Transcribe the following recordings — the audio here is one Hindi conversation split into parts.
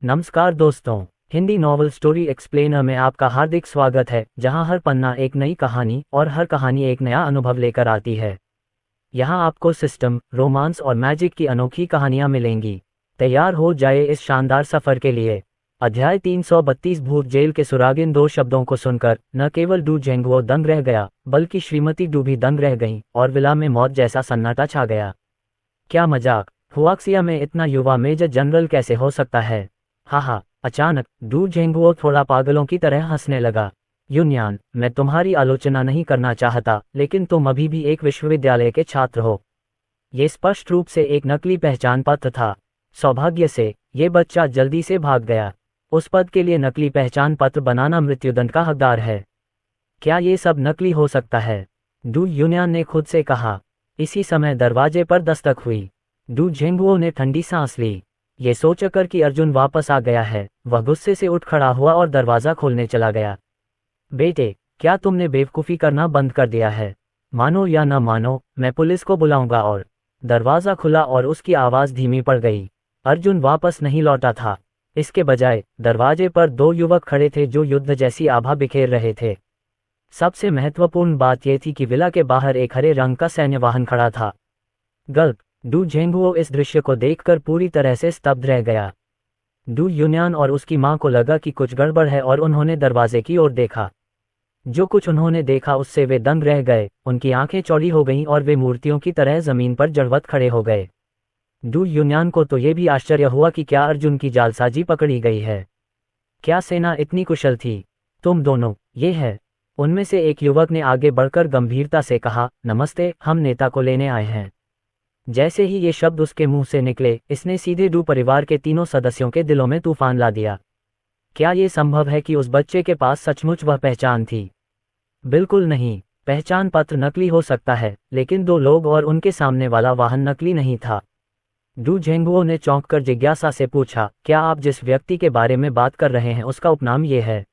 नमस्कार दोस्तों, हिंदी नॉवल स्टोरी एक्सप्लेनर में आपका हार्दिक स्वागत है, जहां हर पन्ना एक नई कहानी और हर कहानी एक नया अनुभव लेकर आती है। यहां आपको सिस्टम, रोमांस और मैजिक की अनोखी कहानियां मिलेंगी। तैयार हो जाए इस शानदार सफर के लिए। अध्याय 332 भूत जेल के सुराग। इन दो शब्दों को सुनकर न केवल डू झेंगुओ दंग रह गया, बल्कि श्रीमती डू भी दंग रह गईं और विला में मौत जैसा सन्नाटा छा गया। क्या मजाक! हुआक्सिया में इतना युवा मेजर जनरल कैसे हो सकता है? हा। अचानक डू झेंगुओ थोड़ा पागलों की तरह हंसने लगा। यूनियान, मैं तुम्हारी आलोचना नहीं करना चाहता, लेकिन तुम अभी भी एक विश्वविद्यालय के छात्र हो। ये स्पष्ट रूप से एक नकली पहचान पत्र था। सौभाग्य से ये बच्चा जल्दी से भाग गया। उस पद के लिए नकली पहचान पत्र बनाना मृत्युदंड का हकदार है। क्या ये सब नकली हो सकता है? डू यूनियान ने खुद से कहा। इसी समय दरवाजे पर दस्तक हुई। डू झेंगुओ ने ठंडी सांस ली। ये सोचकर कि अर्जुन वापस आ गया है, वह गुस्से से उठ खड़ा हुआ और दरवाज़ा खोलने चला गया। बेटे, क्या तुमने बेवकूफ़ी करना बंद कर दिया है? मानो या न मानो, मैं पुलिस को बुलाऊंगा। और दरवाज़ा खुला और उसकी आवाज़ धीमी पड़ गई। अर्जुन वापस नहीं लौटा था। इसके बजाय दरवाजे पर दो युवक खड़े थे जो युद्ध जैसी आभा बिखेर रहे थे। सबसे महत्वपूर्ण बात यह थी कि विला के बाहर एक हरे रंग का सैन्य वाहन खड़ा था। गल्प! डू झेंगुओ इस दृश्य को देखकर पूरी तरह से स्तब्ध रह गया। डू यूनियान और उसकी मां को लगा कि कुछ गड़बड़ है और उन्होंने दरवाजे की ओर देखा। जो कुछ उन्होंने देखा उससे वे दंग रह गए। उनकी आंखें चौड़ी हो गईं और वे मूर्तियों की तरह जमीन पर जड़वत खड़े हो गए। डू यूनियान को तो ये भी आश्चर्य हुआ कि क्या अर्जुन की जालसाजी पकड़ी गई है। क्या सेना इतनी कुशल थी? तुम दोनों, ये है। उनमें से एक युवक ने आगे बढ़कर गंभीरता से कहा, नमस्ते, हम नेता को लेने आए हैं। जैसे ही ये शब्द उसके मुंह से निकले, इसने सीधे डू परिवार के तीनों सदस्यों के दिलों में तूफान ला दिया। क्या ये संभव है कि उस बच्चे के पास सचमुच वह पहचान थी? बिल्कुल नहीं। पहचान पत्र नकली हो सकता है, लेकिन दो लोग और उनके सामने वाला वाहन नकली नहीं था। डू झेंगुओ ने चौंककर जिज्ञासा से पूछा, क्या आप जिस व्यक्ति के बारे में बात कर रहे हैं उसका उपनाम ये है?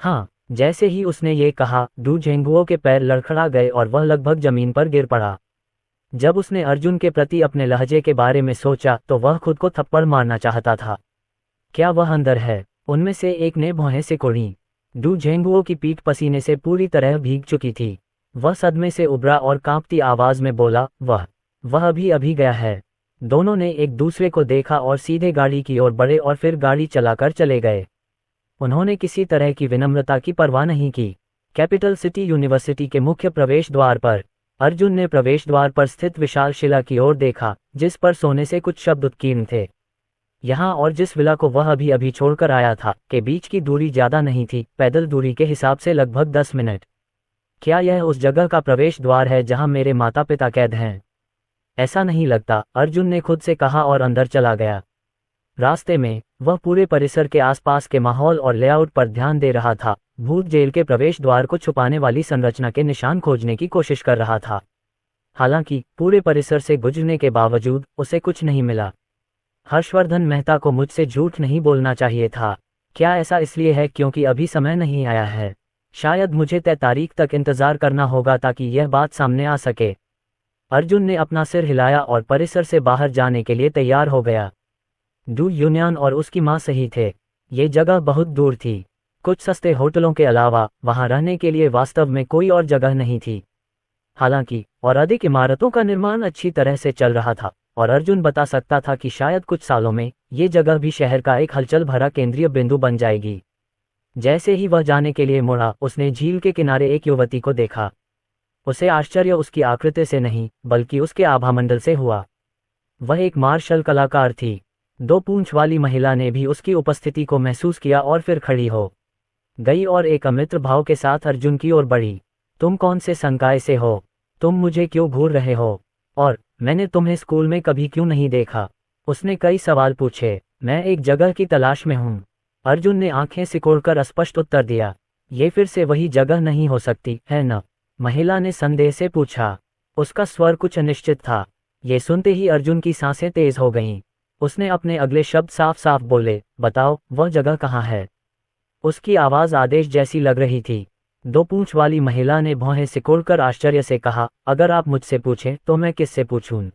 हाँ। जैसे ही उसने ये कहा, डू झेंगुओ के पैर लड़खड़ा गए और वह लगभग जमीन पर गिर पड़ा। जब उसने अर्जुन के प्रति अपने लहजे के बारे में सोचा तो वह खुद को थप्पड़ मारना चाहता था। क्या वह अंदर है? उनमें से एक ने भौहें सिकोड़ी। डू झेंगुओ की पीठ पसीने से पूरी तरह भीग चुकी थी। वह सदमे से उभरा और कांपती आवाज में बोला, वह अभी गया है। दोनों ने एक दूसरे को देखा और सीधे गाड़ी की ओर बढ़े और फिर गाड़ी चलाकर चले गए। उन्होंने किसी तरह की विनम्रता की परवाह नहीं की। कैपिटल सिटी यूनिवर्सिटी के मुख्य प्रवेश द्वार पर अर्जुन ने प्रवेश द्वार पर स्थित विशाल शिला की ओर देखा, जिस पर सोने से कुछ शब्द उत्कीर्ण थे। यहाँ और जिस विला को वह अभी छोड़कर आया था, के बीच की दूरी ज्यादा नहीं थी, पैदल दूरी के हिसाब से लगभग 10 मिनट। क्या यह उस जगह का प्रवेश द्वार है जहाँ मेरे माता पिता कैद हैं? ऐसा नहीं लगता, अर्जुन ने खुद से कहा और अंदर चला गया। रास्ते में वह पूरे परिसर के आसपास के माहौल और लेआउट पर ध्यान दे रहा था। भूत जेल के प्रवेश द्वार को छुपाने वाली संरचना के निशान खोजने की कोशिश कर रहा था। हालांकि पूरे परिसर से गुजरने के बावजूद उसे कुछ नहीं मिला। हर्षवर्धन मेहता को मुझसे झूठ नहीं बोलना चाहिए था। क्या ऐसा इसलिए है क्योंकि अभी समय नहीं आया है? शायद मुझे तय तारीख तक इंतजार करना होगा ताकि यह बात सामने आ सके। अर्जुन ने अपना सिर हिलाया और परिसर से बाहर जाने के लिए तैयार हो गया। डू यूनियान और उसकी मां सही थे। ये जगह बहुत दूर थी। कुछ सस्ते होटलों के अलावा वहां रहने के लिए वास्तव में कोई और जगह नहीं थी। हालांकि और अधिक इमारतों का निर्माण अच्छी तरह से चल रहा था और अर्जुन बता सकता था कि शायद कुछ सालों में ये जगह भी शहर का एक हलचल भरा केंद्रीय बिंदु बन जाएगी। जैसे ही वह जाने के लिए मुड़ा, उसने झील के किनारे एक युवती को देखा। उसे आश्चर्य उसकी आकृति से नहीं, बल्कि उसके आभामंडल से हुआ। वह एक मार्शल कलाकार थी। दो पूंछ वाली महिला ने भी उसकी उपस्थिति को महसूस किया और फिर खड़ी हो गई और एक अमित्र भाव के साथ अर्जुन की ओर बढ़ी। तुम कौन से संकाय से हो? तुम मुझे क्यों घूर रहे हो? और मैंने तुम्हें स्कूल में कभी क्यों नहीं देखा? उसने कई सवाल पूछे। मैं एक जगह की तलाश में हूँ, अर्जुन ने आंखें सिकोड़कर स्पष्ट उत्तर दिया। ये फिर से वही जगह नहीं हो सकती है न? महिला ने संदेह से पूछा। उसका स्वर कुछ अनिश्चित था। ये सुनते ही अर्जुन की सांसें तेज हो गईं। उसने अपने अगले शब्द साफ साफ बोले, बताओ वह जगह कहाँ है? उसकी आवाज आदेश जैसी लग रही थी। दो पूंछ वाली महिला ने भौहें सिकोड़कर आश्चर्य से कहा, अगर आप मुझसे पूछें तो मैं किससे पूछूं?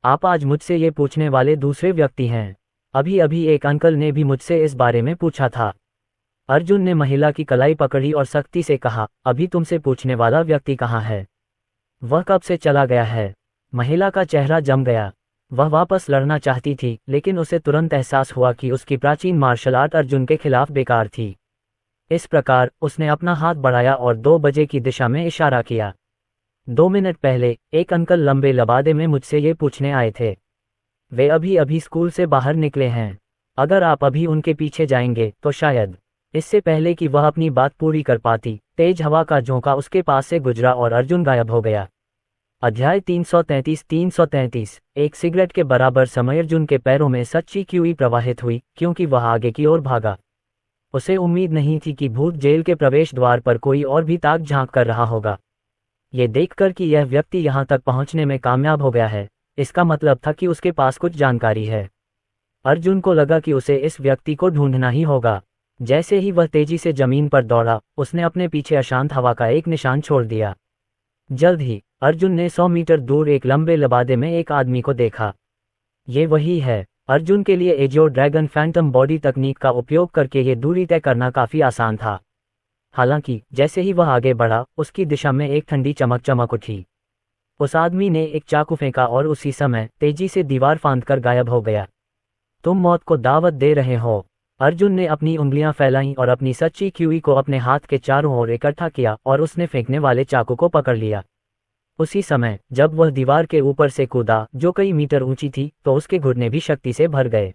आप आज मुझसे ये पूछने वाले दूसरे व्यक्ति हैं। अभी अभी एक अंकल ने भी मुझसे इस बारे में पूछा था। अर्जुन ने महिला की कलाई पकड़ी और सख्ती से कहा, अभी तुमसे पूछने वाला व्यक्ति कहाँ है? वह कब से चला गया है? महिला का चेहरा जम गया। वह वापस लड़ना चाहती थी, लेकिन उसे तुरंत एहसास हुआ कि उसकी प्राचीन मार्शल आर्ट अर्जुन के खिलाफ बेकार थी। इस प्रकार उसने अपना हाथ बढ़ाया और 2 बजे की दिशा में इशारा किया। 2 मिनट पहले एक अंकल लंबे लबादे में मुझसे ये पूछने आए थे। वे अभी अभी स्कूल से बाहर निकले हैं। अगर आप अभी उनके पीछे जाएंगे तो शायद। इससे पहले कि वह अपनी बात पूरी कर पाती, तेज हवा का झोंका उसके पास से गुजरा और अर्जुन गायब हो गया। अध्याय 333 एक सिगरेट के बराबर समय अर्जुन के पैरों में सच्ची क्यूई प्रवाहित हुई, क्योंकि वह आगे की ओर भागा। उसे उम्मीद नहीं थी कि भूत जेल के प्रवेश द्वार पर कोई और भी ताक झांक कर रहा होगा। ये देखकर कि यह व्यक्ति यहाँ तक पहुँचने में कामयाब हो गया है, इसका मतलब था कि उसके पास कुछ जानकारी है। अर्जुन को लगा कि उसे इस व्यक्ति को ढूंढना ही होगा। जैसे ही वह तेजी से जमीन पर दौड़ा, उसने अपने पीछे अशांत हवा का एक निशान छोड़ दिया। जल्द ही अर्जुन ने 100 मीटर दूर एक लंबे लबादे में एक आदमी को देखा। ये वही है। अर्जुन के लिए एजियो ड्रैगन फैंटम बॉडी तकनीक का उपयोग करके ये दूरी तय करना काफी आसान था। हालांकि जैसे ही वह आगे बढ़ा, उसकी दिशा में एक ठंडी चमक चमक उठी। उस आदमी ने एक चाकू फेंका और उसी समय तेजी से दीवार फांदकर गायब हो गया। तुम मौत को दावत दे रहे हो। अर्जुन ने अपनी उंगलियां फैलाईं और अपनी सच्ची क्यूई को अपने हाथ के चारों ओर इकट्ठा किया और उसने फेंकने वाले चाकू को पकड़ लिया। उसी समय जब वह दीवार के ऊपर से कूदा, जो कई मीटर ऊंची थी, तो उसके घुटने भी शक्ति से भर गए।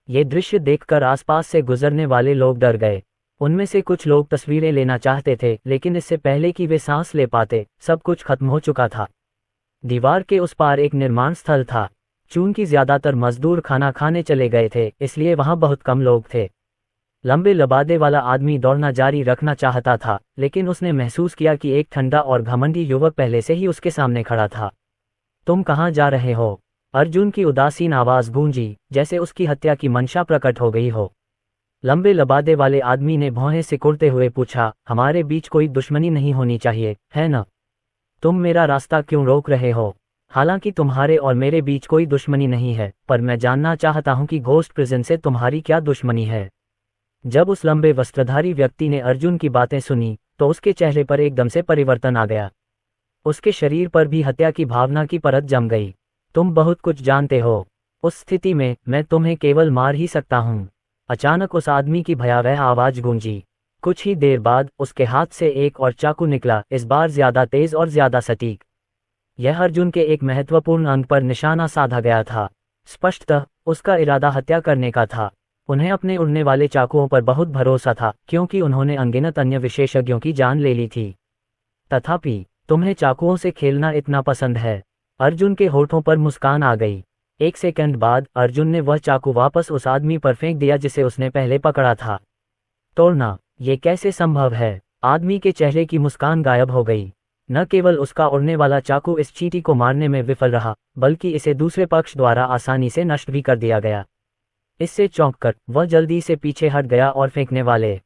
ये दृश्य देखकर आसपास से गुजरने वाले लोग डर गए। उनमें से कुछ लोग तस्वीरें लेना चाहते थे, लेकिन इससे पहले कि वे सांस ले पाते, सब कुछ खत्म हो चुका था। दीवार के उस पार एक निर्माण स्थल था। चूंकि ज्यादातर मजदूर खाना खाने चले गए थे, इसलिए वहां बहुत कम लोग थे। लंबे लबादे वाला आदमी दौड़ना जारी रखना चाहता था, लेकिन उसने महसूस किया कि एक ठंडा और घमंडी युवक पहले से ही उसके सामने खड़ा था। तुम कहाँ जा रहे हो? अर्जुन की उदासीन आवाज गूंजी, जैसे उसकी हत्या की मंशा प्रकट हो गई हो। लंबे लबादे वाले आदमी ने भौहें सिकुड़ते हुए पूछा, हमारे बीच कोई दुश्मनी नहीं होनी चाहिए, है न? तुम मेरा रास्ता क्यों रोक रहे हो? हालांकि तुम्हारे और मेरे बीच कोई दुश्मनी नहीं है, पर मैं जानना चाहता हूं कि घोस्ट प्रिजन से तुम्हारी क्या दुश्मनी है। जब उस लंबे वस्त्रधारी व्यक्ति ने अर्जुन की बातें सुनी, तो उसके चेहरे पर एकदम से परिवर्तन आ गया। उसके शरीर पर भी हत्या की भावना की परत जम गई। तुम बहुत कुछ जानते हो। उस स्थिति में मैं तुम्हें केवल मार ही सकता हूँ। अचानक उस आदमी की भयावह आवाज गूंजी। कुछ ही देर बाद उसके हाथ से एक और चाकू निकला, इस बार ज्यादा तेज और ज्यादा सटीक। यह अर्जुन के एक महत्वपूर्ण अंग पर निशाना साधा गया था। स्पष्टतः उसका इरादा हत्या करने का था। उन्हें अपने उड़ने वाले चाकुओं पर बहुत भरोसा था, क्योंकि उन्होंने अनगिनत अन्य विशेषज्ञों की जान ले ली थी। तथापि तुम्हें चाकुओं से खेलना इतना पसंद है? अर्जुन के होठों पर मुस्कान आ गई। एक सेकंड बाद अर्जुन ने वह चाकू वापस उस आदमी पर फेंक दिया जिसे उसने पहले पकड़ा था। तोड़ना, ये कैसे संभव है? आदमी के चेहरे की मुस्कान गायब हो गई। न केवल उसका उड़ने वाला चाकू इस चींटी को मारने में विफल रहा, बल्कि इसे दूसरे पक्ष द्वारा आसानी से नष्ट भी कर दिया गया। इससे चौंककर वह जल्दी से पीछे हट गया और फेंकने वाले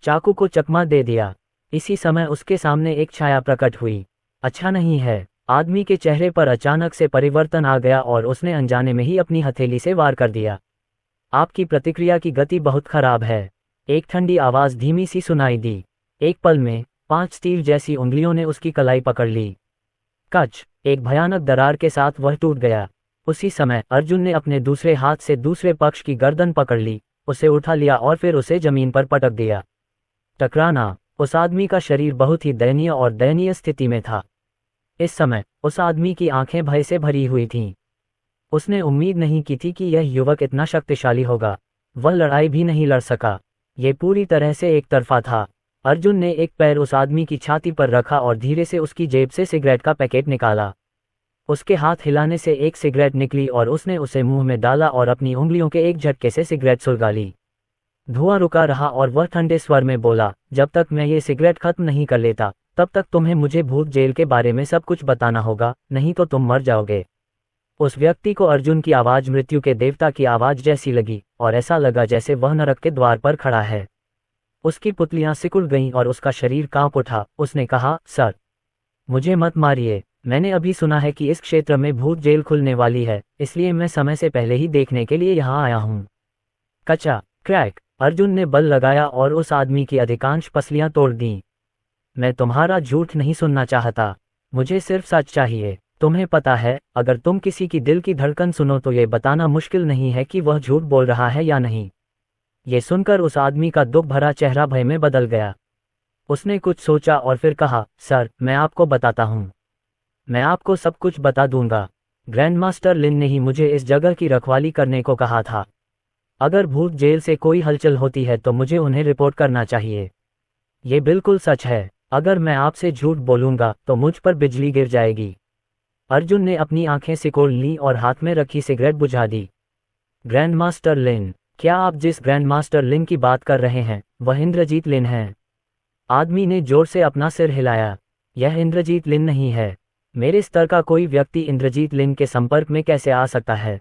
चाकू को चकमा दे दिया। इसी समय उसके सामने एक छाया प्रकट हुई। अच्छा नहीं है। आदमी के चेहरे पर अचानक से परिवर्तन आ गया और उसने अनजाने में ही अपनी हथेली से वार कर दिया। आपकी प्रतिक्रिया की गति बहुत खराब है, एक ठंडी आवाज धीमी सी सुनाई दी। एक पल में 5 स्टील जैसी उंगलियों ने उसकी कलाई पकड़ ली। कच, एक भयानक दरार के साथ वह टूट गया। उसी समय अर्जुन ने अपने दूसरे हाथ से दूसरे पक्ष की गर्दन पकड़ ली, उसे उठा लिया और फिर उसे जमीन पर पटक दिया। टकराना। उस आदमी का शरीर बहुत ही दयनीय और दयनीय स्थिति में था। इस समय उस आदमी की आंखें भय से भरी हुई थीं। उसने उम्मीद नहीं की थी कि यह युवक इतना शक्तिशाली होगा। वह लड़ाई भी नहीं लड़ सका। ये पूरी तरह से एक तरफा था। अर्जुन ने एक पैर उस आदमी की छाती पर रखा और धीरे से उसकी जेब से सिगरेट का पैकेट निकाला। उसके हाथ हिलाने से एक सिगरेट निकली और उसने उसे मुंह में डाला और अपनी उंगलियों के एक झटके से सिगरेट सुलगा ली। धुआं रुका रहा और वह ठंडे स्वर में बोला, जब तक मैं ये सिगरेट खत्म नहीं कर लेता, तब तक तुम्हें मुझे भूत जेल के बारे में सब कुछ बताना होगा, नहीं तो तुम मर जाओगे। उस व्यक्ति को अर्जुन की आवाज मृत्यु के देवता की आवाज जैसी लगी और ऐसा लगा जैसे वह नरक के द्वार पर खड़ा है। उसकी पुतलियां सिकुड़ गईं और उसका शरीर कांप उठा। उसने कहा, सर, मुझे मत मारिए। मैंने अभी सुना है कि इस क्षेत्र में भूत जेल खुलने वाली है, इसलिए मैं समय से पहले ही देखने के लिए यहाँ आया हूँ। कचा क्रैक, अर्जुन ने बल लगाया और उस आदमी की अधिकांश पसलियां तोड़ दीं। मैं तुम्हारा झूठ नहीं सुनना चाहता, मुझे सिर्फ सच चाहिए। तुम्हें पता है, अगर तुम किसी की दिल की धड़कन सुनो तो ये बताना मुश्किल नहीं है कि वह झूठ बोल रहा है या नहीं। ये सुनकर उस आदमी का दुख भरा चेहरा भय में बदल गया। उसने कुछ सोचा और फिर कहा, सर, मैं आपको बताता हूँ। मैं आपको सब कुछ बता दूंगा। ग्रैंडमास्टर लिन ने ही मुझे इस जगह की रखवाली करने को कहा था। अगर भूत जेल से कोई हलचल होती है तो मुझे उन्हें रिपोर्ट करना चाहिए। ये बिल्कुल सच है। अगर मैं आपसे झूठ बोलूंगा तो मुझ पर बिजली गिर जाएगी। अर्जुन ने अपनी आंखें सिकोड़ लीं और हाथ में रखी सिगरेट बुझा दी। ग्रैंडमास्टर लिन? क्या आप जिस ग्रैंडमास्टर लिन की बात कर रहे हैं वह इंद्रजीत लिन हैं? आदमी ने जोर से अपना सिर हिलाया। यह इंद्रजीत लिन नहीं है। मेरे स्तर का कोई व्यक्ति इंद्रजीत लिन के संपर्क में कैसे आ सकता है?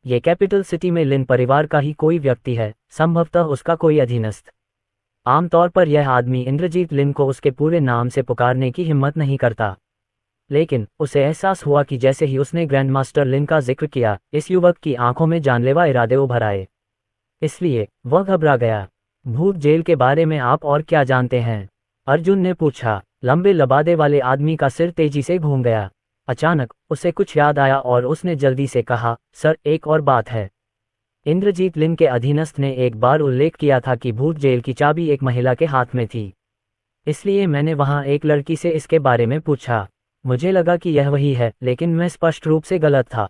ये कैपिटल सिटी में लिन परिवार का ही कोई व्यक्ति है, संभवतः उसका कोई अधीनस्थ। आमतौर पर यह आदमी इंद्रजीत लिन को उसके पूरे नाम से पुकारने की हिम्मत नहीं करता, लेकिन उसे एहसास हुआ कि जैसे ही उसने ग्रैंडमास्टर लिन का जिक्र किया, इस युवक की आंखों में जानलेवा इरादे उभर आए। इसलिए वह घबरा गया। भूत जेल के बारे में आप और क्या जानते हैं? अर्जुन ने पूछा। लंबे लबादे वाले आदमी का सिर तेजी से घूम गया। अचानक उसे कुछ याद आया और उसने जल्दी से कहा, सर, एक और बात है। इंद्रजीत लिन के अधीनस्थ ने एक बार उल्लेख किया था कि भूत जेल की चाबी एक महिला के हाथ में थी। इसलिए मैंने वहां एक लड़की से इसके बारे में पूछा। मुझे लगा कि यह वही है, लेकिन मैं स्पष्ट रूप से गलत था।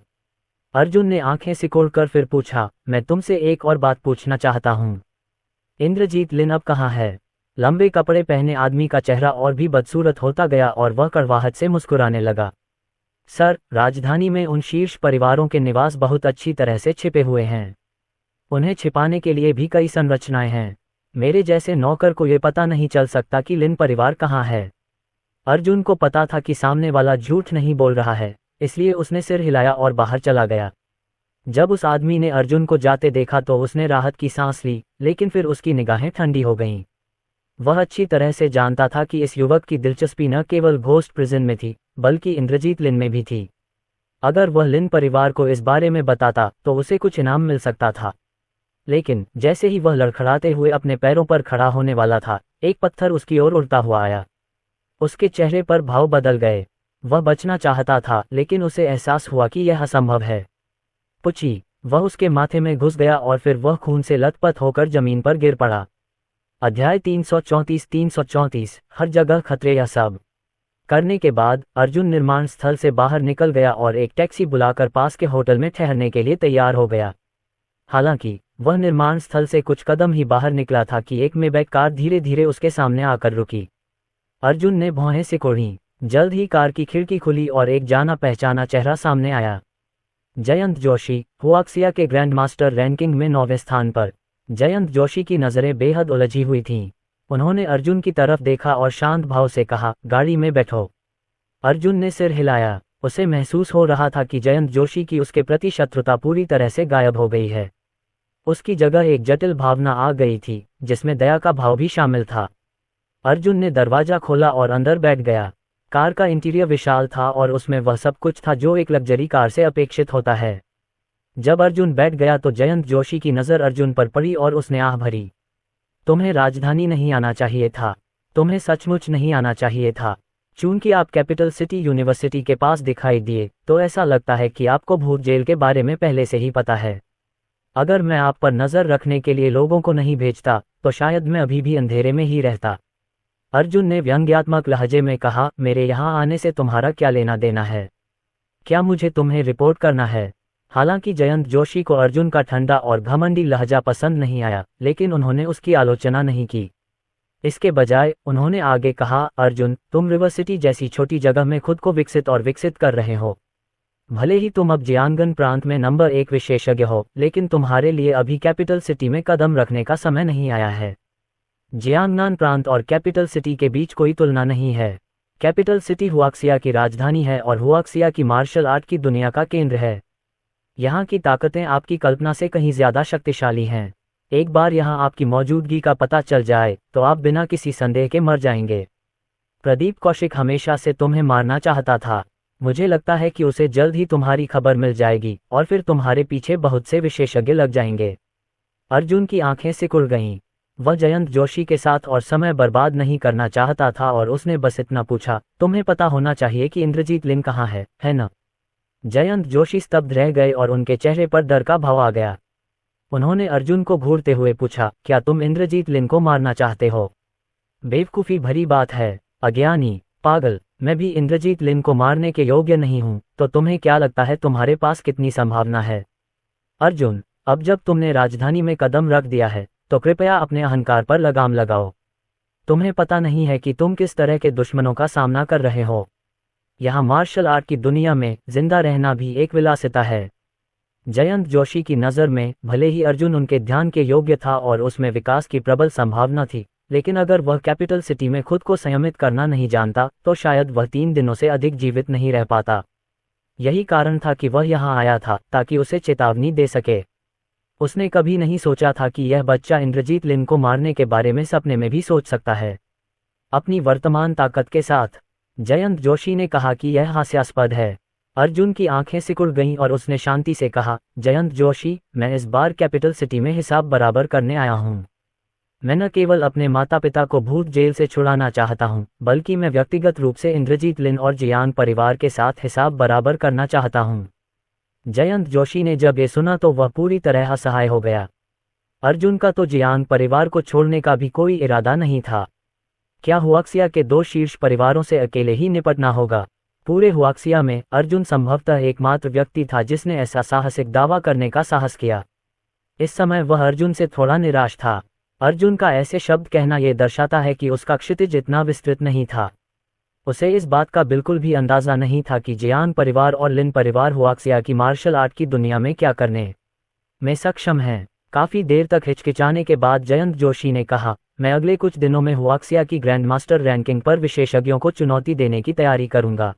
अर्जुन ने आंखें सिकोड़कर फिर पूछा, मैं तुमसे एक और बात पूछना चाहता हूँ। इंद्रजीत लिन अब कहाँ है? लंबे कपड़े पहने आदमी का चेहरा और भी बदसूरत होता गया और वह कड़वाहट से मुस्कुराने लगा। सर, राजधानी में उन शीर्ष परिवारों के निवास बहुत अच्छी तरह से छिपे हुए हैं। उन्हें छिपाने के लिए भी कई संरचनाएं हैं। मेरे जैसे नौकर को ये पता नहीं चल सकता कि लिन परिवार कहाँ है। अर्जुन को पता था कि सामने वाला झूठ नहीं बोल रहा है, इसलिए उसने सिर हिलाया और बाहर चला गया। जब उस आदमी ने अर्जुन को जाते देखा तो उसने राहत की सांस ली, लेकिन फिर उसकी निगाहें ठंडी हो गईं। वह अच्छी तरह से जानता था कि इस युवक की दिलचस्पी न केवल घोस्ट प्रिजन में थी, बल्कि इंद्रजीत लिन में भी थी। अगर वह लिन परिवार को इस बारे में बताता तो उसे कुछ इनाम मिल सकता था। लेकिन जैसे ही वह लड़खड़ाते हुए अपने पैरों पर खड़ा होने वाला था, एक पत्थर उसकी ओर उड़ता हुआ आया। उसके चेहरे पर भाव बदल गए। वह बचना चाहता था, लेकिन उसे एहसास हुआ कि यह असंभव है। पुची! वह उसके माथे में घुस गया और फिर वह खून से लथपथ होकर जमीन पर गिर पड़ा। अध्याय 334 हर जगह खतरे। यह सब करने के बाद अर्जुन निर्माण स्थल से बाहर निकल गया और एक टैक्सी बुलाकर पास के होटल में ठहरने के लिए तैयार हो गया। हालांकि वह निर्माण स्थल से कुछ कदम ही बाहर निकला था कि एक मेबैक कार धीरे धीरे उसके सामने आकर रुकी। अर्जुन ने भौहें सिकोड़ी। जल्द ही कार की खिड़की खुली और एक जाना पहचाना चेहरा सामने आया। जयंत जोशी, हुआक्सिया के ग्रैंडमास्टर रैंकिंग में 9वें स्थान पर। जयंत जोशी की नज़रें बेहद उलझी हुई थीं। उन्होंने अर्जुन की तरफ देखा और शांत भाव से कहा, गाड़ी में बैठो। अर्जुन ने सिर हिलाया। उसे महसूस हो रहा था कि जयंत जोशी की उसके प्रति शत्रुता पूरी तरह से गायब हो गई है। उसकी जगह एक जटिल भावना आ गई थी, जिसमें दया का भाव भी शामिल था। अर्जुन ने दरवाजा खोला और अंदर बैठ गया। कार का इंटीरियर विशाल था और उसमें वह सब कुछ था जो एक लग्जरी कार से अपेक्षित होता है। जब अर्जुन बैठ गया तो जयंत जोशी की नज़र अर्जुन पर पड़ी और उसने आह भरी। तुम्हें राजधानी नहीं आना चाहिए था। तुम्हें सचमुच नहीं आना चाहिए था। चूंकि आप कैपिटल सिटी यूनिवर्सिटी के पास दिखाई दिए, तो ऐसा लगता है कि आपको भूत जेल के बारे में पहले से ही पता है। अगर मैं आप पर नज़र रखने के लिए लोगों को नहीं भेजता, तो शायद मैं अभी भी अंधेरे में ही रहता। अर्जुन ने व्यंग्यात्मक लहजे में कहा, मेरे यहाँ आने से तुम्हारा क्या लेना देना है? क्या मुझे तुम्हें रिपोर्ट करना है? हालांकि जयंत जोशी को अर्जुन का ठंडा और घमंडी लहजा पसंद नहीं आया, लेकिन उन्होंने उसकी आलोचना नहीं की। इसके बजाय उन्होंने आगे कहा, अर्जुन, तुम रिवर सिटी जैसी छोटी जगह में खुद को विकसित कर रहे हो। भले ही तुम अब जियांगन प्रांत में नंबर 1 विशेषज्ञ हो, लेकिन तुम्हारे लिए अभी कैपिटल सिटी में कदम रखने का समय नहीं आया है। जियांगनान प्रांत और कैपिटल सिटी के बीच कोई तुलना नहीं है। कैपिटल सिटी हुआक्सिया की राजधानी है और हुआक्सिया की मार्शल आर्ट की दुनिया का केंद्र है। यहाँ की ताकतें आपकी कल्पना से कहीं ज्यादा शक्तिशाली हैं। एक बार यहाँ आपकी मौजूदगी का पता चल जाए तो आप बिना किसी संदेह के मर जाएंगे। प्रदीप कौशिक हमेशा से तुम्हें मारना चाहता था। मुझे लगता है कि उसे जल्द ही तुम्हारी खबर मिल जाएगी और फिर तुम्हारे पीछे बहुत से विशेषज्ञ लग जाएंगे। अर्जुन की आंखें सिकुड़ गईं। वह जयंत जोशी के साथ और समय बर्बाद नहीं करना चाहता था और उसने बस इतना पूछा, तुम्हें पता होना चाहिए कि इंद्रजीत लिन कहाँ है ना? जयंत जोशी स्तब्ध रह गए और उनके चेहरे पर डर का भाव आ गया। उन्होंने अर्जुन को घूरते हुए पूछा, क्या तुम इंद्रजीत लिन को मारना चाहते हो? बेवकूफ़ी भरी बात है, अज्ञानी, पागल। मैं भी इंद्रजीत लिन को मारने के योग्य नहीं हूं, तो तुम्हें क्या लगता है तुम्हारे पास कितनी संभावना है? अर्जुन, अब जब तुमने राजधानी में कदम रख दिया है तो कृपया अपने अहंकार पर लगाम लगाओ। तुम्हें पता नहीं है कि तुम किस तरह के दुश्मनों का सामना कर रहे हो। यहाँ मार्शल आर्ट की दुनिया में जिंदा रहना भी एक विलासिता है। जयंत जोशी की नज़र में भले ही अर्जुन उनके ध्यान के योग्य था और उसमें विकास की प्रबल संभावना थी, लेकिन अगर वह कैपिटल सिटी में खुद को संयमित करना नहीं जानता तो शायद वह 3 दिनों से अधिक जीवित नहीं रह पाता। यही कारण था कि वह यहाँ आया था, ताकि उसे चेतावनी दे सके। उसने कभी नहीं सोचा था कि यह बच्चा इंद्रजीत लिन को मारने के बारे में सपने में भी सोच सकता है। अपनी वर्तमान ताकत के साथ जयंत जोशी ने कहा कि यह हास्यास्पद है। अर्जुन की आंखें सिकुड़ गईं और उसने शांति से कहा, जयंत जोशी, मैं इस बार कैपिटल सिटी में हिसाब बराबर करने आया हूँ। मैं न केवल अपने माता पिता को भूत जेल से छुड़ाना चाहता हूँ, बल्कि मैं व्यक्तिगत रूप से इंद्रजीत लिन और जियांग परिवार के साथ हिसाब बराबर करना चाहता हूँ। जयंत जोशी ने जब ये सुना तो वह पूरी तरह असहाय हो गया। अर्जुन का तो जियांग परिवार को छोड़ने का भी कोई इरादा नहीं था। क्या हुआक्सिया के 2 शीर्ष परिवारों से अकेले ही निपटना होगा? पूरे हुआक्सिया में अर्जुन संभवतः एकमात्र व्यक्ति था जिसने ऐसा साहसिक दावा करने का साहस किया। इस समय वह अर्जुन से थोड़ा निराश था। अर्जुन का ऐसे शब्द कहना यह दर्शाता है कि उसका क्षितिज इतना विस्तृत नहीं था। उसे इस बात का बिल्कुल भी अंदाजा नहीं था कि जियांग परिवार और लिन परिवार हुआक्सिया की मार्शल आर्ट की दुनिया में क्या करने में सक्षम हैं। काफी देर तक हिचकिचाने के बाद जयंत जोशी ने कहा, मैं अगले कुछ दिनों में हुआक्सिया की ग्रैंड मास्टर रैंकिंग पर विशेषज्ञों को चुनौती देने की तैयारी करूंगा।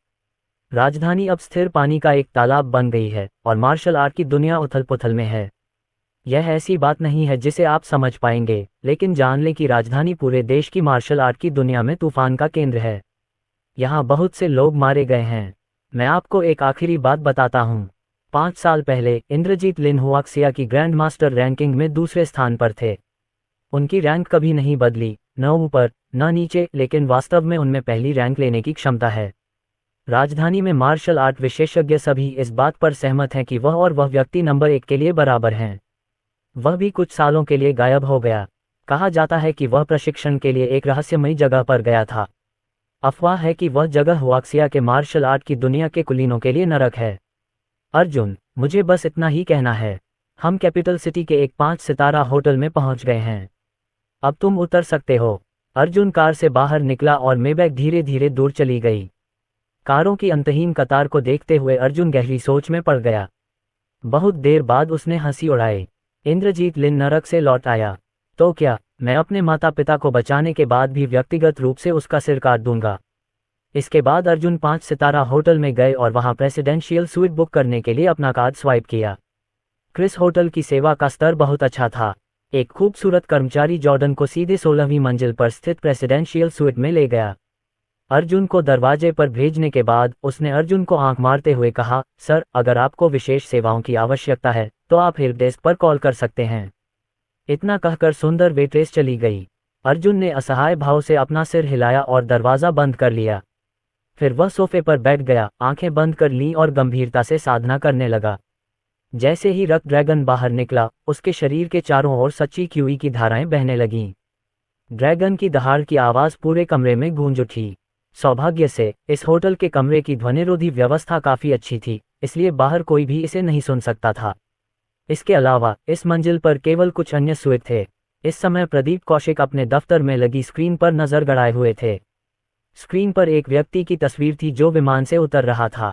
राजधानी अब स्थिर पानी का एक तालाब बन गई है और मार्शल आर्ट की दुनिया उथल पुथल में है। यह ऐसी बात नहीं है जिसे आप समझ पाएंगे, लेकिन जान लें कि राजधानी पूरे देश की मार्शल आर्ट की दुनिया में तूफान का केंद्र है। यहाँ बहुत से लोग मारे गए हैं। मैं आपको एक आखिरी बात बताता हूँ। 5 साल पहले इंद्रजीत लिन हुआक्सिया की ग्रैंड मास्टर रैंकिंग में दूसरे स्थान पर थे। उनकी रैंक कभी नहीं बदली, न ऊपर न नीचे, लेकिन वास्तव में उनमें पहली रैंक लेने की क्षमता है। राजधानी में मार्शल आर्ट विशेषज्ञ सभी इस बात पर सहमत हैं कि वह और वह व्यक्ति नंबर 1 के लिए बराबर हैं। वह भी कुछ सालों के लिए गायब हो गया। कहा जाता है कि वह प्रशिक्षण के लिए एक रहस्यमयी जगह पर गया था। अफवाह है कि वह जगह हुआक्सिया के मार्शल आर्ट की दुनिया के कुलीनों के लिए नरक है। अर्जुन, मुझे बस इतना ही कहना है। हम कैपिटल सिटी के एक 5 सितारा होटल में पहुंच गए हैं। अब तुम उतर सकते हो। अर्जुन कार से बाहर निकला और मेबैक धीरे धीरे दूर चली गई। कारों की अंतहीन कतार को देखते हुए अर्जुन गहरी सोच में पड़ गया। बहुत देर बाद उसने हंसी उड़ाई। इंद्रजीत लिन नरक से लौट आया तो क्या मैं अपने माता पिता को बचाने के बाद भी व्यक्तिगत रूप से उसका सिर काट दूंगा? इसके बाद अर्जुन 5 सितारा होटल में गए और वहां प्रेसिडेंशियल स्वीट बुक करने के लिए अपना कार्ड स्वाइप किया। क्रिस होटल की सेवा का स्तर बहुत अच्छा था। एक खूबसूरत कर्मचारी जॉर्डन को सीधे 16वीं मंजिल पर स्थित प्रेसिडेंशियल स्वीट में ले गया। अर्जुन को दरवाजे पर भेजने के बाद उसने अर्जुन को आंख मारते हुए कहा, सर, अगर आपको विशेष सेवाओं की आवश्यकता है तो आप हेल्प डेस्क पर कॉल कर सकते हैं। इतना कहकर सुंदर वेट्रेस चली गई। अर्जुन ने असहाय भाव से अपना सिर हिलाया और दरवाज़ा बंद कर लिया। फिर वह सोफे पर बैठ गया, आंखें बंद कर लीं और गंभीरता से साधना करने लगा। जैसे ही रक्त ड्रैगन बाहर निकला, उसके शरीर के चारों ओर सच्ची क्यूई की धाराएं बहने लगीं। ड्रैगन की दहाड़ की आवाज़ पूरे कमरे में गूंज उठी। सौभाग्य से इस होटल के कमरे की ध्वनिरोधी व्यवस्था काफ़ी अच्छी थी, इसलिए बाहर कोई भी इसे नहीं सुन सकता था। इसके अलावा इस मंजिल पर केवल कुछ अन्य स्वीट थे। इस समय प्रदीप कौशिक अपने दफ्तर में लगी स्क्रीन पर नजर गड़ाए हुए थे। स्क्रीन पर एक व्यक्ति की तस्वीर थी जो विमान से उतर रहा था।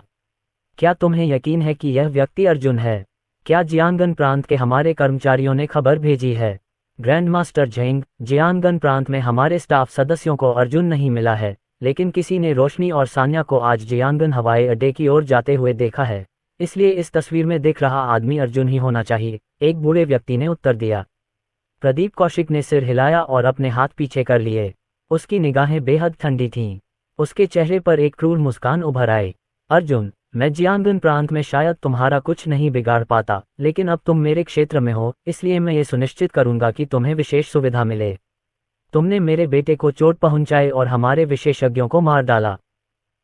क्या तुम्हें यकीन है कि यह व्यक्ति अर्जुन है? क्या जियांगन प्रांत के हमारे कर्मचारियों ने खबर भेजी है? ग्रैंड मास्टर झेंग, जियांगन प्रांत में हमारे स्टाफ सदस्यों को अर्जुन नहीं मिला है, लेकिन किसी ने रोशनी और सान्या को आज जियांगन हवाई अड्डे की ओर जाते हुए देखा है, इसलिए इस तस्वीर में दिख रहा आदमी अर्जुन ही होना चाहिए, एक बूढ़े व्यक्ति ने उत्तर दिया। प्रदीप कौशिक ने सिर हिलाया और अपने हाथ पीछे कर लिए। उसकी निगाहें बेहद ठंडी थीं। उसके चेहरे पर एक क्रूर मुस्कान उभर आई। अर्जुन, मैं जियांगन प्रांत में शायद तुम्हारा कुछ नहीं बिगाड़ पाता, लेकिन अब तुम मेरे क्षेत्र में हो, इसलिए मैं ये सुनिश्चित करूंगा कि तुम्हें विशेष सुविधा मिले। तुमने मेरे बेटे को चोट पहुंचाई और हमारे विशेषज्ञों को मार डाला।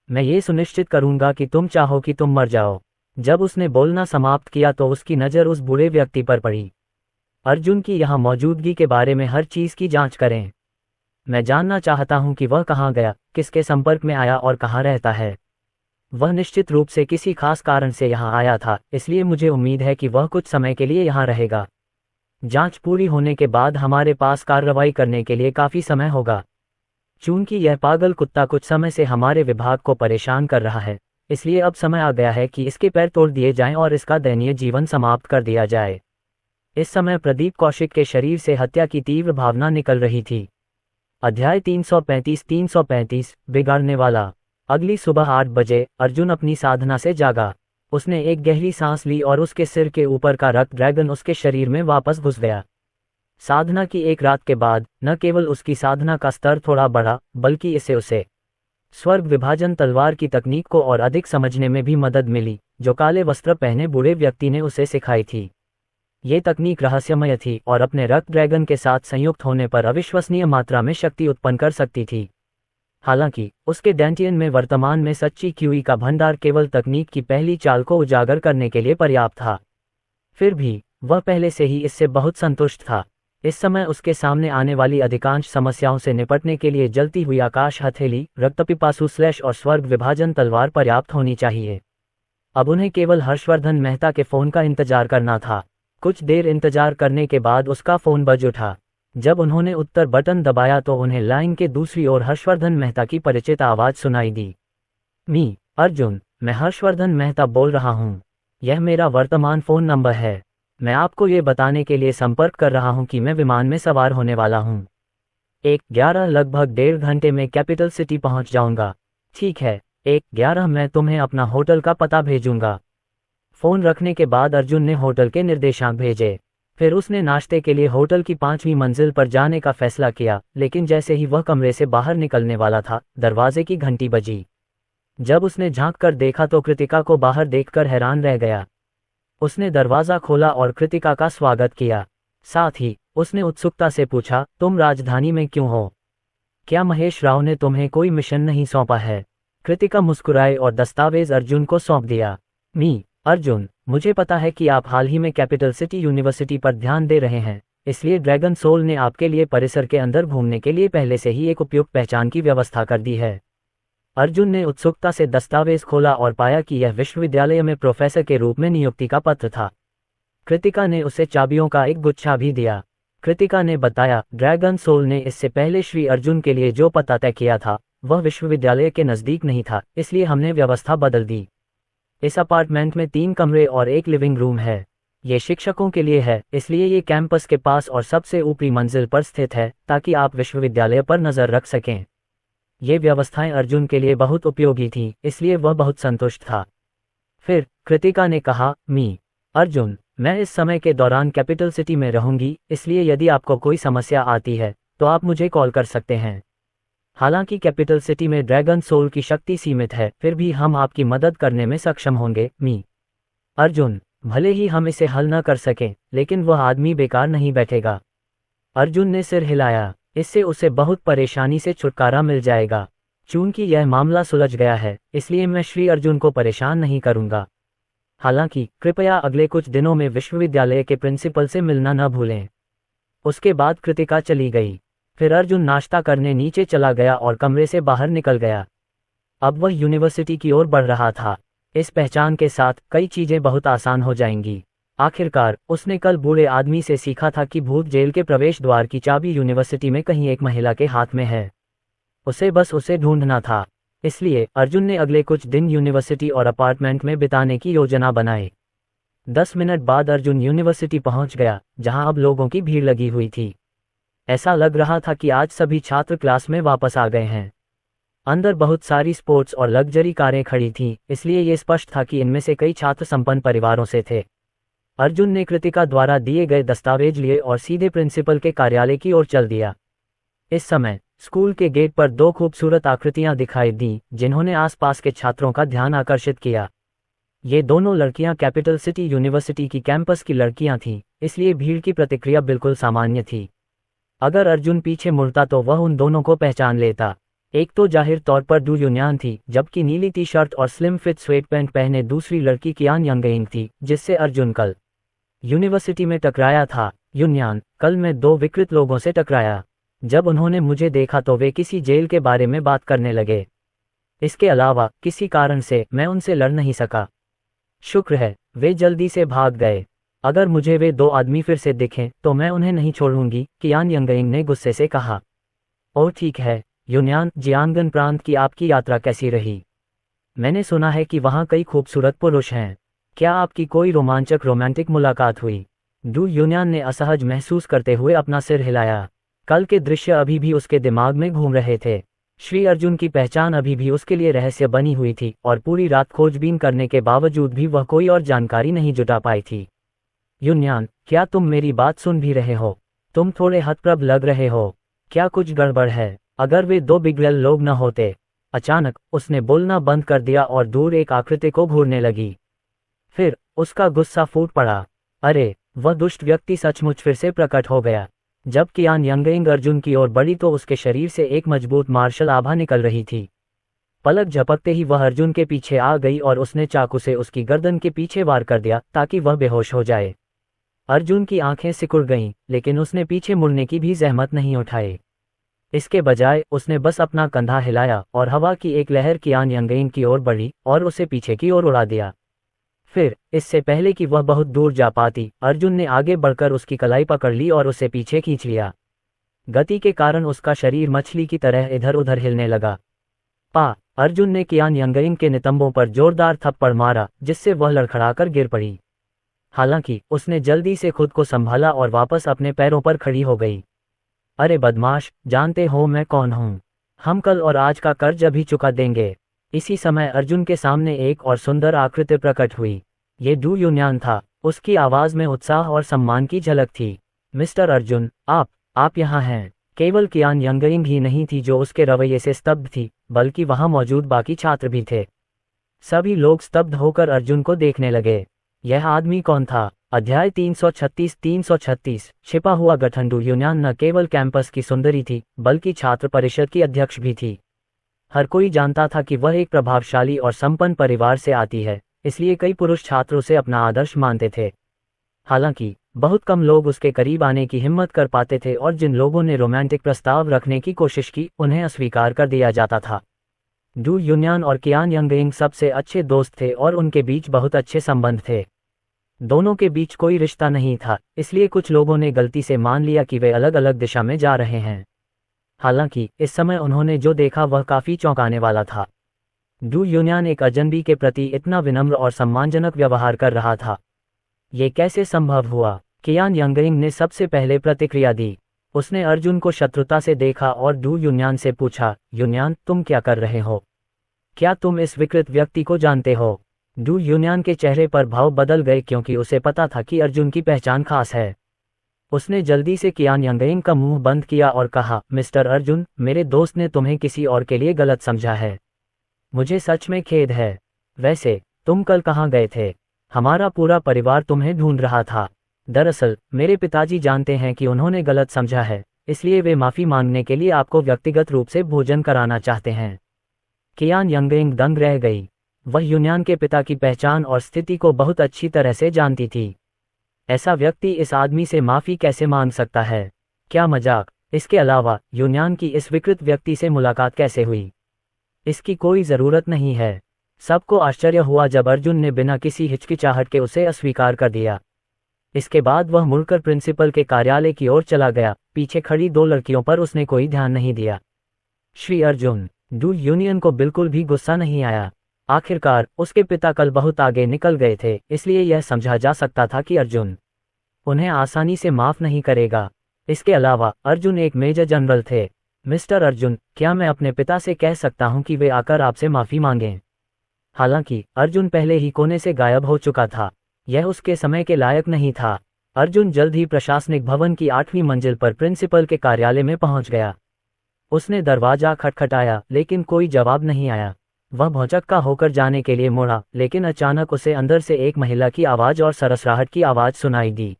मैं ये सुनिश्चित करूंगा कि तुम चाहो कि तुम मर जाओ। जब उसने बोलना समाप्त किया तो उसकी नज़र उस बूढ़े व्यक्ति पर पड़ी। अर्जुन की यहाँ मौजूदगी के बारे में हर चीज़ की जांच करें। मैं जानना चाहता हूं कि वह कहाँ गया, किसके संपर्क में आया और कहाँ रहता है। वह निश्चित रूप से किसी खास कारण से यहाँ आया था, इसलिए मुझे उम्मीद है कि वह कुछ समय के लिए यहाँ रहेगा। जांच पूरी होने के बाद हमारे पास कार्रवाई करने के लिए काफ़ी समय होगा। चूंकि यह पागल कुत्ता कुछ समय से हमारे विभाग को परेशान कर रहा है, इसलिए अब समय आ गया है कि इसके पैर तोड़ दिए जाएं और इसका दयनीय जीवन समाप्त कर दिया जाए। इस समय प्रदीप कौशिक के शरीर से हत्या की तीव्र भावना निकल रही थी। अध्याय 335 बिगाड़ने वाला। अगली सुबह 8 बजे अर्जुन अपनी साधना से जागा। उसने एक गहरी सांस ली और उसके सिर के ऊपर का रक्त ड्रैगन उसके शरीर में वापस घुस गया। साधना की एक रात के बाद न केवल उसकी साधना का स्तर थोड़ा बढ़ा, बल्कि इससे उसे स्वर्ग विभाजन तलवार की तकनीक को और अधिक समझने में भी मदद मिली, जो काले वस्त्र पहने बूढ़े व्यक्ति ने उसे सिखाई थी। ये तकनीक रहस्यमय थी और अपने रक्त ड्रैगन के साथ संयुक्त होने पर अविश्वसनीय मात्रा में शक्ति उत्पन्न कर सकती थी। हालांकि उसके डेंटियन में वर्तमान में सच्ची क्यूई का भंडार केवल तकनीक की पहली चाल को उजागर करने के लिए पर्याप्त था। फिर भी वह पहले से ही इससे बहुत संतुष्ट था। इस समय उसके सामने आने वाली अधिकांश समस्याओं से निपटने के लिए जलती हुई आकाश हथेली, रक्तपिपासु स्लैश और स्वर्ग विभाजन तलवार पर्याप्त होनी चाहिए। अब उन्हें केवल हर्षवर्धन मेहता के फ़ोन का इंतजार करना था। कुछ देर इंतजार करने के बाद उसका फ़ोन बज उठा। जब उन्होंने उत्तर बटन दबाया तो उन्हें लाइन के दूसरी ओर हर्षवर्धन मेहता की परिचित आवाज़ सुनाई दी। मी अर्जुन, मैं हर्षवर्धन मेहता बोल रहा हूँ। यह मेरा वर्तमान फ़ोन नंबर है। मैं आपको ये बताने के लिए संपर्क कर रहा हूँ कि मैं विमान में सवार होने वाला हूँ। 1:11 लगभग 1.5 घंटे में कैपिटल सिटी पहुँच जाऊँगा। ठीक है, 1:11 मैं तुम्हें अपना होटल का पता भेजूँगा। फ़ोन रखने के बाद अर्जुन ने होटल के निर्देशांक भेजे। फिर उसने नाश्ते के लिए होटल की 5वीं मंजिल पर जाने का फैसला किया, लेकिन जैसे ही वह कमरे से बाहर निकलने वाला था, दरवाजे की घंटी बजी। जब उसने झांक कर देखा तो कृतिका को बाहर देखकर हैरान रह गया। उसने दरवाज़ा खोला और कृतिका का स्वागत किया। साथ ही उसने उत्सुकता से पूछा, तुम राजधानी में क्यों हो? क्या महेश राव ने तुम्हें कोई मिशन नहीं सौंपा है? कृतिका मुस्कुराए और दस्तावेज अर्जुन को सौंप दिया। मी अर्जुन, मुझे पता है कि आप हाल ही में कैपिटल सिटी यूनिवर्सिटी पर ध्यान दे रहे हैं, इसलिए ड्रैगन सोल ने आपके लिए परिसर के अंदर घूमने के लिए पहले से ही एक उपयुक्त पहचान की व्यवस्था कर दी है। अर्जुन ने उत्सुकता से दस्तावेज खोला और पाया कि यह विश्वविद्यालय में प्रोफेसर के रूप में नियुक्ति का पत्र था। कृतिका ने उसे चाबियों का एक गुच्छा भी दिया। कृतिका ने बताया, ड्रैगन सोल ने इससे पहले श्री अर्जुन के लिए जो पता तय किया था, वह विश्वविद्यालय के नज़दीक नहीं था, इसलिए हमने व्यवस्था बदल दी। इस अपार्टमेंट में 3 कमरे और एक लिविंग रूम है। ये शिक्षकों के लिए है, इसलिए ये कैंपस के पास और सबसे ऊपरी मंजिल पर स्थित है, ताकि आप विश्वविद्यालय पर नज़र रख सकें। ये व्यवस्थाएं अर्जुन के लिए बहुत उपयोगी थीं, इसलिए वह बहुत संतुष्ट था। फिर कृतिका ने कहा, मी अर्जुन, मैं इस समय के दौरान कैपिटल सिटी में रहूंगी, इसलिए यदि आपको कोई समस्या आती है तो आप मुझे कॉल कर सकते हैं। हालांकि कैपिटल सिटी में ड्रैगन सोल की शक्ति सीमित है, फिर भी हम आपकी मदद करने में सक्षम होंगे। मी अर्जुन, भले ही हम इसे हल न कर सकें, लेकिन वह आदमी बेकार नहीं बैठेगा। अर्जुन ने सिर हिलाया। इससे उसे बहुत परेशानी से छुटकारा मिल जाएगा। चूंकि यह मामला सुलझ गया है, इसलिए मैं श्री अर्जुन को परेशान नहीं करूंगा। हालांकि कृपया अगले कुछ दिनों में विश्वविद्यालय के प्रिंसिपल से मिलना न भूलें। उसके बाद कृतिका चली गई। फिर अर्जुन नाश्ता करने नीचे चला गया और कमरे से बाहर निकल गया। अब वह यूनिवर्सिटी की ओर बढ़ रहा था। इस पहचान के साथ कई चीजें बहुत आसान हो जाएंगी। आखिरकार उसने कल बूढ़े आदमी से सीखा था कि भूत जेल के प्रवेश द्वार की चाबी यूनिवर्सिटी में कहीं एक महिला के हाथ में है। उसे बस उसे ढूंढना था। इसलिए अर्जुन ने अगले कुछ दिन यूनिवर्सिटी और अपार्टमेंट में बिताने की योजना बनाई। 10 मिनट बाद अर्जुन यूनिवर्सिटी पहुंच गया, जहां अब लोगों की भीड़ लगी हुई थी। ऐसा लग रहा था कि आज सभी छात्र क्लास में वापस आ गए हैं। अंदर बहुत सारी स्पोर्ट्स और लग्जरी कारें खड़ी थीं, इसलिए ये स्पष्ट था कि इनमें से कई छात्र संपन्न परिवारों से थे। अर्जुन ने कृतिका द्वारा दिए गए दस्तावेज लिए और सीधे प्रिंसिपल के कार्यालय की ओर चल दिया। इस समय स्कूल के गेट पर दो खूबसूरत आकृतियां दिखाई दी जिन्होंने आसपास के छात्रों का ध्यान आकर्षित किया। ये दोनों लड़कियां कैपिटल सिटी यूनिवर्सिटी की कैंपस की लड़कियां थीं, इसलिए भीड़ की प्रतिक्रिया बिल्कुल सामान्य थी। अगर अर्जुन पीछे मुड़ता तो वह उन दोनों को पहचान लेता। एक तो जाहिर तौर पर डू यून्यान थी, जबकि नीली टी शर्ट और स्लिम फिट स्वेटपैंट पहने दूसरी लड़की कियान यंगइंग थी, जिससे अर्जुन कल यूनिवर्सिटी में टकराया था। यून्यान, कल मैं दो विकृत लोगों से टकराया। जब उन्होंने मुझे देखा तो वे किसी जेल के बारे में बात करने लगे। इसके अलावा किसी कारण से मैं उनसे लड़ नहीं सका। शुक्र है वे जल्दी से भाग गए। अगर मुझे वे दो आदमी फिर से दिखें तो मैं उन्हें नहीं छोड़ूंगी, कियान यंगइंग ने गुस्से से कहा। ओह ठीक है यून्यान, जियांगन प्रांत की आपकी यात्रा कैसी रही? मैंने सुना है कि वहाँ कई खूबसूरत पुरुष हैं। क्या आपकी कोई रोमांटिक मुलाकात हुई? डू यून्यान ने असहज महसूस करते हुए अपना सिर हिलाया। कल के दृश्य अभी भी उसके दिमाग में घूम रहे थे। श्री अर्जुन की पहचान अभी भी उसके लिए रहस्य बनी हुई थी और पूरी रात खोजबीन करने के बावजूद भी वह कोई और जानकारी नहीं जुटा पाई थी। यून्यान, क्या तुम मेरी बात सुन भी रहे हो? तुम थोड़े हतप्रभ लग रहे हो। क्या कुछ गड़बड़ है? अगर वे दो बिगड़ल लोग न होते। अचानक उसने बोलना बंद कर दिया और दूर एक आकृति को घूरने लगी। फिर उसका गुस्सा फूट पड़ा। अरे, वह दुष्ट व्यक्ति सचमुच फिर से प्रकट हो गया। जब कियान यंगइंग अर्जुन की ओर बढ़ी तो उसके शरीर से एक मजबूत मार्शल आभा निकल रही थी। पलक झपकते ही वह अर्जुन के पीछे आ गई और उसने चाकू से उसकी गर्दन के पीछे वार कर दिया ताकि वह बेहोश हो जाए। अर्जुन की आंखें सिकुड़ गईं, लेकिन उसने पीछे मुड़ने की भी जहमत नहीं उठाई। इसके बजाय उसने बस अपना कंधा हिलाया और हवा की एक लहर कियान यंगइंग की ओर बढ़ी और उसे पीछे की ओर उड़ा दिया। फिर, इससे पहले कि वह बहुत दूर जा पाती, अर्जुन ने आगे बढ़कर उसकी कलाई पकड़ ली और उसे पीछे खींच लिया। गति के कारण उसका शरीर मछली की तरह इधर उधर हिलने लगा। अर्जुन ने कियान यंगइंग के नितंबों पर जोरदार थप्पड़ मारा, जिससे वह लड़खड़ाकर गिर पड़ी। हालांकि उसने जल्दी से खुद को संभाला और वापस अपने पैरों पर खड़ी हो गई। अरे बदमाश, जानते हो मैं कौन हूँ? हम कल और आज का कर्ज अभी चुका देंगे। इसी समय अर्जुन के सामने एक और सुंदर आकृति प्रकट हुई। ये डू यून्यान था। उसकी आवाज में उत्साह और सम्मान की झलक थी। मिस्टर अर्जुन, आप यहाँ हैं। केवल कियान यंगइंग ही नहीं थी जो उसके रवैये से स्तब्ध थी, बल्कि वहाँ मौजूद बाकी छात्र भी थे। सभी लोग स्तब्ध होकर अर्जुन को देखने लगे। यह आदमी कौन था? अध्याय 336 छिपा हुआ गठन। डू यून्यान न केवल कैंपस की सुंदरी थी, बल्कि छात्र परिषद की अध्यक्ष भी थी। हर कोई जानता था कि वह एक प्रभावशाली और संपन्न परिवार से आती है, इसलिए कई पुरुष छात्र उसे अपना आदर्श मानते थे। हालांकि बहुत कम लोग उसके करीब आने की हिम्मत कर पाते थे और जिन लोगों ने रोमांटिक प्रस्ताव रखने की कोशिश की, उन्हें अस्वीकार कर दिया जाता था। डू यून्यान और कियान यंगइंग सबसे अच्छे दोस्त थे और उनके बीच बहुत अच्छे संबंध थे। दोनों के बीच कोई रिश्ता नहीं था, इसलिए कुछ लोगों ने गलती से मान लिया कि वे अलग अलग दिशा में जा रहे हैं। हालांकि इस समय उन्होंने जो देखा वह काफी चौंकाने वाला था। डू यून्यान एक अजनबी के प्रति इतना विनम्र और सम्मानजनक व्यवहार कर रहा था। ये कैसे संभव हुआ? कियान यंगइंग ने सबसे पहले प्रतिक्रिया दी। उसने अर्जुन को शत्रुता से देखा और डू यून्यान से पूछा, यून्यान, तुम क्या कर रहे हो? क्या तुम इस विकृत व्यक्ति को जानते हो? डू यून्यान के चेहरे पर भाव बदल गए क्योंकि उसे पता था कि अर्जुन की पहचान खास है। उसने जल्दी से कियान यंगइंग का मुंह बंद किया और कहा, मिस्टर अर्जुन, मेरे दोस्त ने तुम्हें किसी और के लिए गलत समझा है। मुझे सच में खेद है। वैसे तुम कल कहाँ गए थे? हमारा पूरा परिवार तुम्हें ढूंढ रहा था। दरअसल मेरे पिताजी जानते हैं कि उन्होंने गलत समझा है, इसलिए वे माफी मांगने के लिए आपको व्यक्तिगत रूप से भोजन कराना चाहते हैं। कियान यंगइंग दंग रह गई। वह यून्यान के पिता की पहचान और स्थिति को बहुत अच्छी तरह से जानती थी। ऐसा व्यक्ति इस आदमी से माफी कैसे मांग सकता है? क्या मजाक! इसके अलावा यून्यान की इस विकृत व्यक्ति से मुलाकात कैसे हुई? इसकी कोई जरूरत नहीं है। सबको आश्चर्य हुआ जब अर्जुन ने बिना किसी हिचकिचाहट के उसे अस्वीकार कर दिया। इसके बाद वह मुड़कर प्रिंसिपल के कार्यालय की ओर चला गया। पीछे खड़ी दो लड़कियों पर उसने कोई ध्यान नहीं दिया। श्री अर्जुन, डू यूनियन को बिल्कुल भी गुस्सा नहीं आया। आखिरकार उसके पिता कल बहुत आगे निकल गए थे, इसलिए यह समझा जा सकता था कि अर्जुन उन्हें आसानी से माफ नहीं करेगा। इसके अलावा अर्जुन एक मेजर जनरल थे। मिस्टर अर्जुन, क्या मैं अपने पिता से कह सकता हूं कि वे आकर आपसे माफी मांगें? हालांकि अर्जुन पहले ही कोने से गायब हो चुका था। यह उसके समय के लायक नहीं था। अर्जुन जल्द ही प्रशासनिक भवन की 8वीं मंजिल पर प्रिंसिपल के कार्यालय में पहुंच गया। उसने दरवाजा खटखटाया लेकिन कोई जवाब नहीं आया। वह भौचक्का होकर जाने के लिए मुड़ा, लेकिन अचानक उसे अंदर से एक महिला की आवाज़ और सरसराहट की आवाज़ सुनाई दी।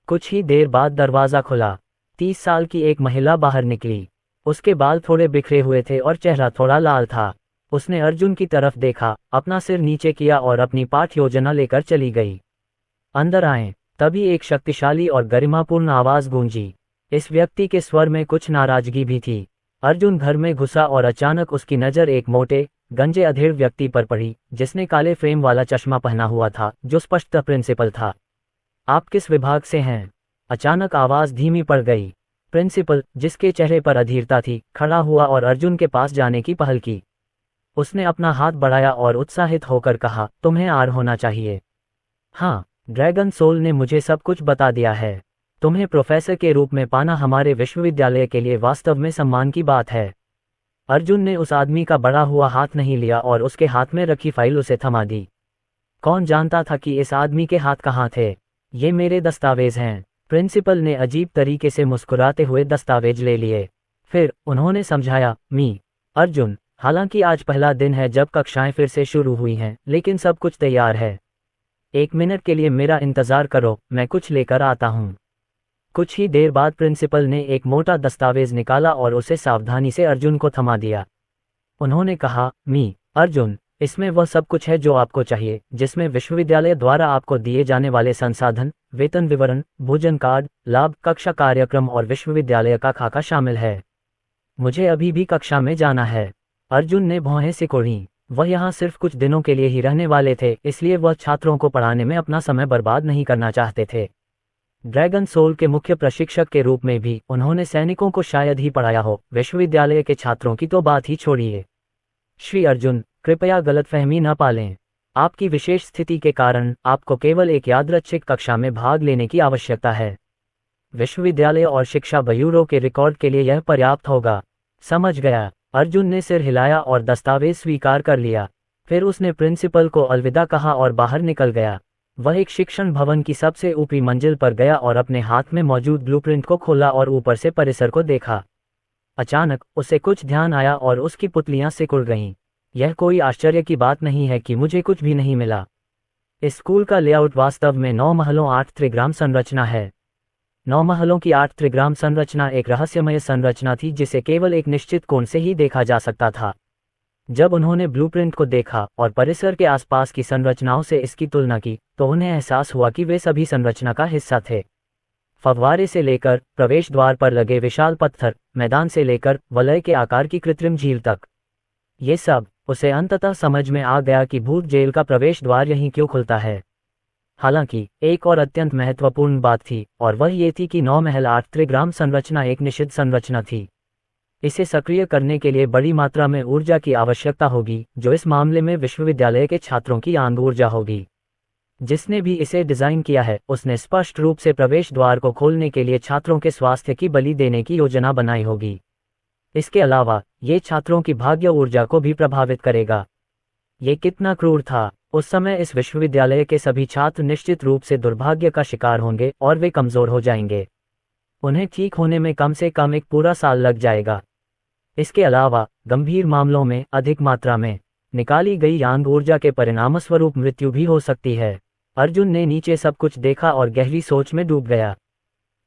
कुछ ही देर बाद दरवाज़ा खुला। 30 साल की एक महिला बाहर निकली। उसके बाल थोड़े बिखरे हुए थे और चेहरा थोड़ा लाल था। उसने अर्जुन की तरफ देखा, अपना सिर नीचे किया और अपनी पाठ योजना लेकर चली गई। अंदर आएं। तभी एक शक्तिशाली और गरिमापूर्ण आवाज़ गूंजी। इस व्यक्ति के स्वर में कुछ नाराजगी भी थी। अर्जुन घर में घुसा और अचानक उसकी नज़र एक मोटे, गंजे अधेड़ व्यक्ति पर पड़ी, जिसने काले फ्रेम वाला चश्मा पहना हुआ था, जो स्पष्टतः प्रिंसिपल था। आप किस विभाग से हैं? अचानक आवाज़ धीमी पड़ गई। प्रिंसिपल, जिसके चेहरे पर अधीरता थी, खड़ा हुआ और अर्जुन के पास जाने की पहल की। उसने अपना हाथ बढ़ाया और उत्साहित होकर कहा, तुम्हें आर होना चाहिए। हाँ, ड्रैगन सोल ने मुझे सब कुछ बता दिया है। तुम्हें प्रोफेसर के रूप में पाना हमारे विश्वविद्यालय के लिए वास्तव में सम्मान की बात है। अर्जुन ने उस आदमी का बढ़ा हुआ हाथ नहीं लिया और उसके हाथ में रखी फाइल उसे थमा दी। कौन जानता था कि इस आदमी के हाथ कहाँ थे? ये मेरे दस्तावेज हैं। प्रिंसिपल ने अजीब तरीके से मुस्कुराते हुए दस्तावेज ले लिए। फिर उन्होंने समझाया, अर्जुन, हालांकि आज पहला दिन है जब कक्षाएं फिर से शुरू हुई हैं, लेकिन सब कुछ तैयार है। 1 मिनट के लिए मेरा इंतज़ार करो, मैं कुछ लेकर आता हूँ। कुछ ही देर बाद प्रिंसिपल ने एक मोटा दस्तावेज निकाला और उसे सावधानी से अर्जुन को थमा दिया। उन्होंने कहा, अर्जुन, इसमें वह सब कुछ है जो आपको चाहिए, जिसमें विश्वविद्यालय द्वारा आपको दिए जाने वाले संसाधन, वेतन विवरण, भोजन कार्ड, लाभ, कक्षा कार्यक्रम और विश्वविद्यालय का खाका शामिल है। मुझे अभी भी कक्षा में जाना है। अर्जुन ने भौहें सिकोड़ी। वह यहाँ सिर्फ कुछ दिनों के लिए ही रहने वाले थे, इसलिए वह छात्रों को पढ़ाने में अपना समय बर्बाद नहीं करना चाहते थे। ड्रैगन सोल के मुख्य प्रशिक्षक के रूप में भी उन्होंने सैनिकों को शायद ही पढ़ाया हो, विश्वविद्यालय के छात्रों की तो बात ही छोड़िए। श्री अर्जुन, कृपया गलतफहमी न पालें। आपकी विशेष स्थिति के कारण आपको केवल एक यादृच्छिक कक्षा में भाग लेने की आवश्यकता है। विश्वविद्यालय और शिक्षा ब्यूरो के रिकॉर्ड के लिए यह पर्याप्त होगा। समझ गया। अर्जुन ने सिर हिलाया और दस्तावेज स्वीकार कर लिया। फिर उसने प्रिंसिपल को अलविदा कहा और बाहर निकल गया। वह एक शिक्षण भवन की सबसे ऊपरी मंजिल पर गया और अपने हाथ में मौजूद ब्लूप्रिंट को खोला और ऊपर से परिसर को देखा। अचानक उसे कुछ ध्यान आया और उसकी पुतलियां सिकुड़ गईं। यह कोई आश्चर्य की बात नहीं है कि मुझे कुछ भी नहीं मिला। इस स्कूल का लेआउट वास्तव में 9 महलों 8 त्रिग्राम संरचना है। 9 महलों की 8 त्रिग्राम संरचना एक रहस्यमय संरचना थी जिसे केवल एक निश्चित कोण से ही देखा जा सकता था। जब उन्होंने ब्लूप्रिंट को देखा और परिसर के आसपास की संरचनाओं से इसकी तुलना की, तो उन्हें एहसास हुआ कि वे सभी संरचना का हिस्सा थे। फव्वारे से लेकर प्रवेश द्वार पर लगे विशाल पत्थर, मैदान से लेकर वलय के आकार की कृत्रिम झील तक, ये सब, उसे अंततः समझ में आ गया कि भूत जेल का प्रवेश द्वार यहीं क्यों खुलता है। हालांकि एक और अत्यंत महत्वपूर्ण बात थी, और वह ये थी कि 9 महल 8 त्रिग्राम संरचना एक निषिद्ध संरचना थी। इसे सक्रिय करने के लिए बड़ी मात्रा में ऊर्जा की आवश्यकता होगी, जो इस मामले में विश्वविद्यालय के छात्रों की आंग ऊर्जा होगी। जिसने भी इसे डिजाइन किया है, उसने स्पष्ट रूप से प्रवेश द्वार को खोलने के लिए छात्रों के स्वास्थ्य की बलि देने की योजना बनाई होगी। इसके अलावा ये छात्रों की भाग्य ऊर्जा को भी प्रभावित करेगा। ये कितना क्रूर था। उस समय इस विश्वविद्यालय के सभी छात्र निश्चित रूप से दुर्भाग्य का शिकार होंगे और वे कमजोर हो जाएंगे। उन्हें ठीक होने में कम से कम एक पूरा साल लग जाएगा। इसके अलावा गंभीर मामलों में अधिक मात्रा में निकाली गई यांग ऊर्जा के परिणामस्वरूप मृत्यु भी हो सकती है। अर्जुन ने नीचे सब कुछ देखा और गहरी सोच में डूब गया।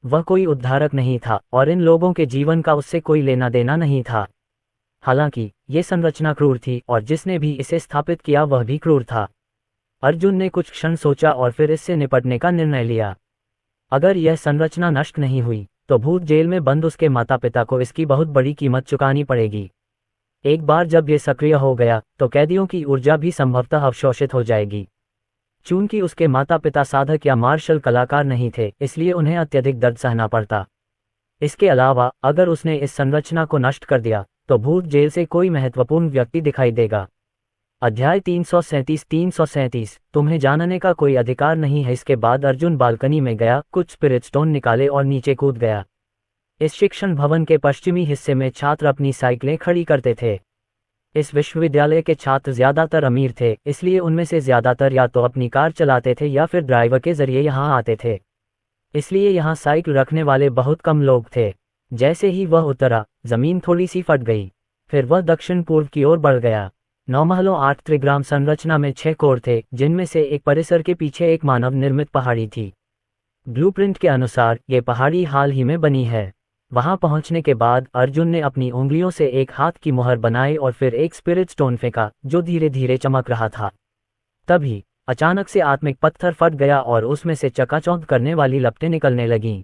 वह कोई उद्धारक नहीं था और इन लोगों के जीवन का उससे कोई लेना देना नहीं था। हालांकि ये संरचना क्रूर थी और जिसने भी इसे स्थापित किया वह भी क्रूर था। अर्जुन ने कुछ क्षण सोचा और फिर इससे निपटने का निर्णय लिया। अगर यह संरचना नष्ट नहीं हुई, तो भूत जेल में बंद उसके माता पिता को इसकी बहुत बड़ी कीमत चुकानी पड़ेगी। एक बार जब ये सक्रिय हो गया, तो कैदियों की ऊर्जा भी संभवतः अवशोषित हो जाएगी। चूंकि उसके माता पिता साधक या मार्शल कलाकार नहीं थे, इसलिए उन्हें अत्यधिक दर्द सहना पड़ता। इसके अलावा अगर उसने इस संरचना को नष्ट कर दिया, तो भूत जेल से कोई महत्वपूर्ण व्यक्ति दिखाई देगा। अध्याय 337 तुम्हें जानने का कोई अधिकार नहीं है। इसके बाद अर्जुन बालकनी में गया, कुछ स्पिरिट स्टोन निकाले और नीचे कूद गया। इस शिक्षण भवन के पश्चिमी हिस्से में छात्र अपनी साइकिलें खड़ी करते थे। इस विश्वविद्यालय के छात्र ज्यादातर अमीर थे, इसलिए उनमें से ज्यादातर या तो अपनी कार चलाते थे या फिर ड्राइवर के जरिए यहाँ आते थे। इसलिए यहाँ साइकिल रखने वाले बहुत कम लोग थे। जैसे ही वह उतरा, जमीन थोड़ी सी फट गई। फिर वह दक्षिण पूर्व की ओर बढ़ गया। 9 महलों 8 त्रिग्राम संरचना में 6 कोर थे, जिनमें से एक परिसर के पीछे एक मानव निर्मित पहाड़ी थी। ब्लूप्रिंट के अनुसार ये पहाड़ी हाल ही में बनी है। वहां पहुंचने के बाद अर्जुन ने अपनी उंगलियों से एक हाथ की मुहर बनाई और फिर एक स्पिरिट स्टोन फेंका, जो धीरे धीरे चमक रहा था। तभी अचानक से आत्मिक पत्थर फट गया और उसमें से चकाचौंध करने वाली लपटें निकलने लगीं।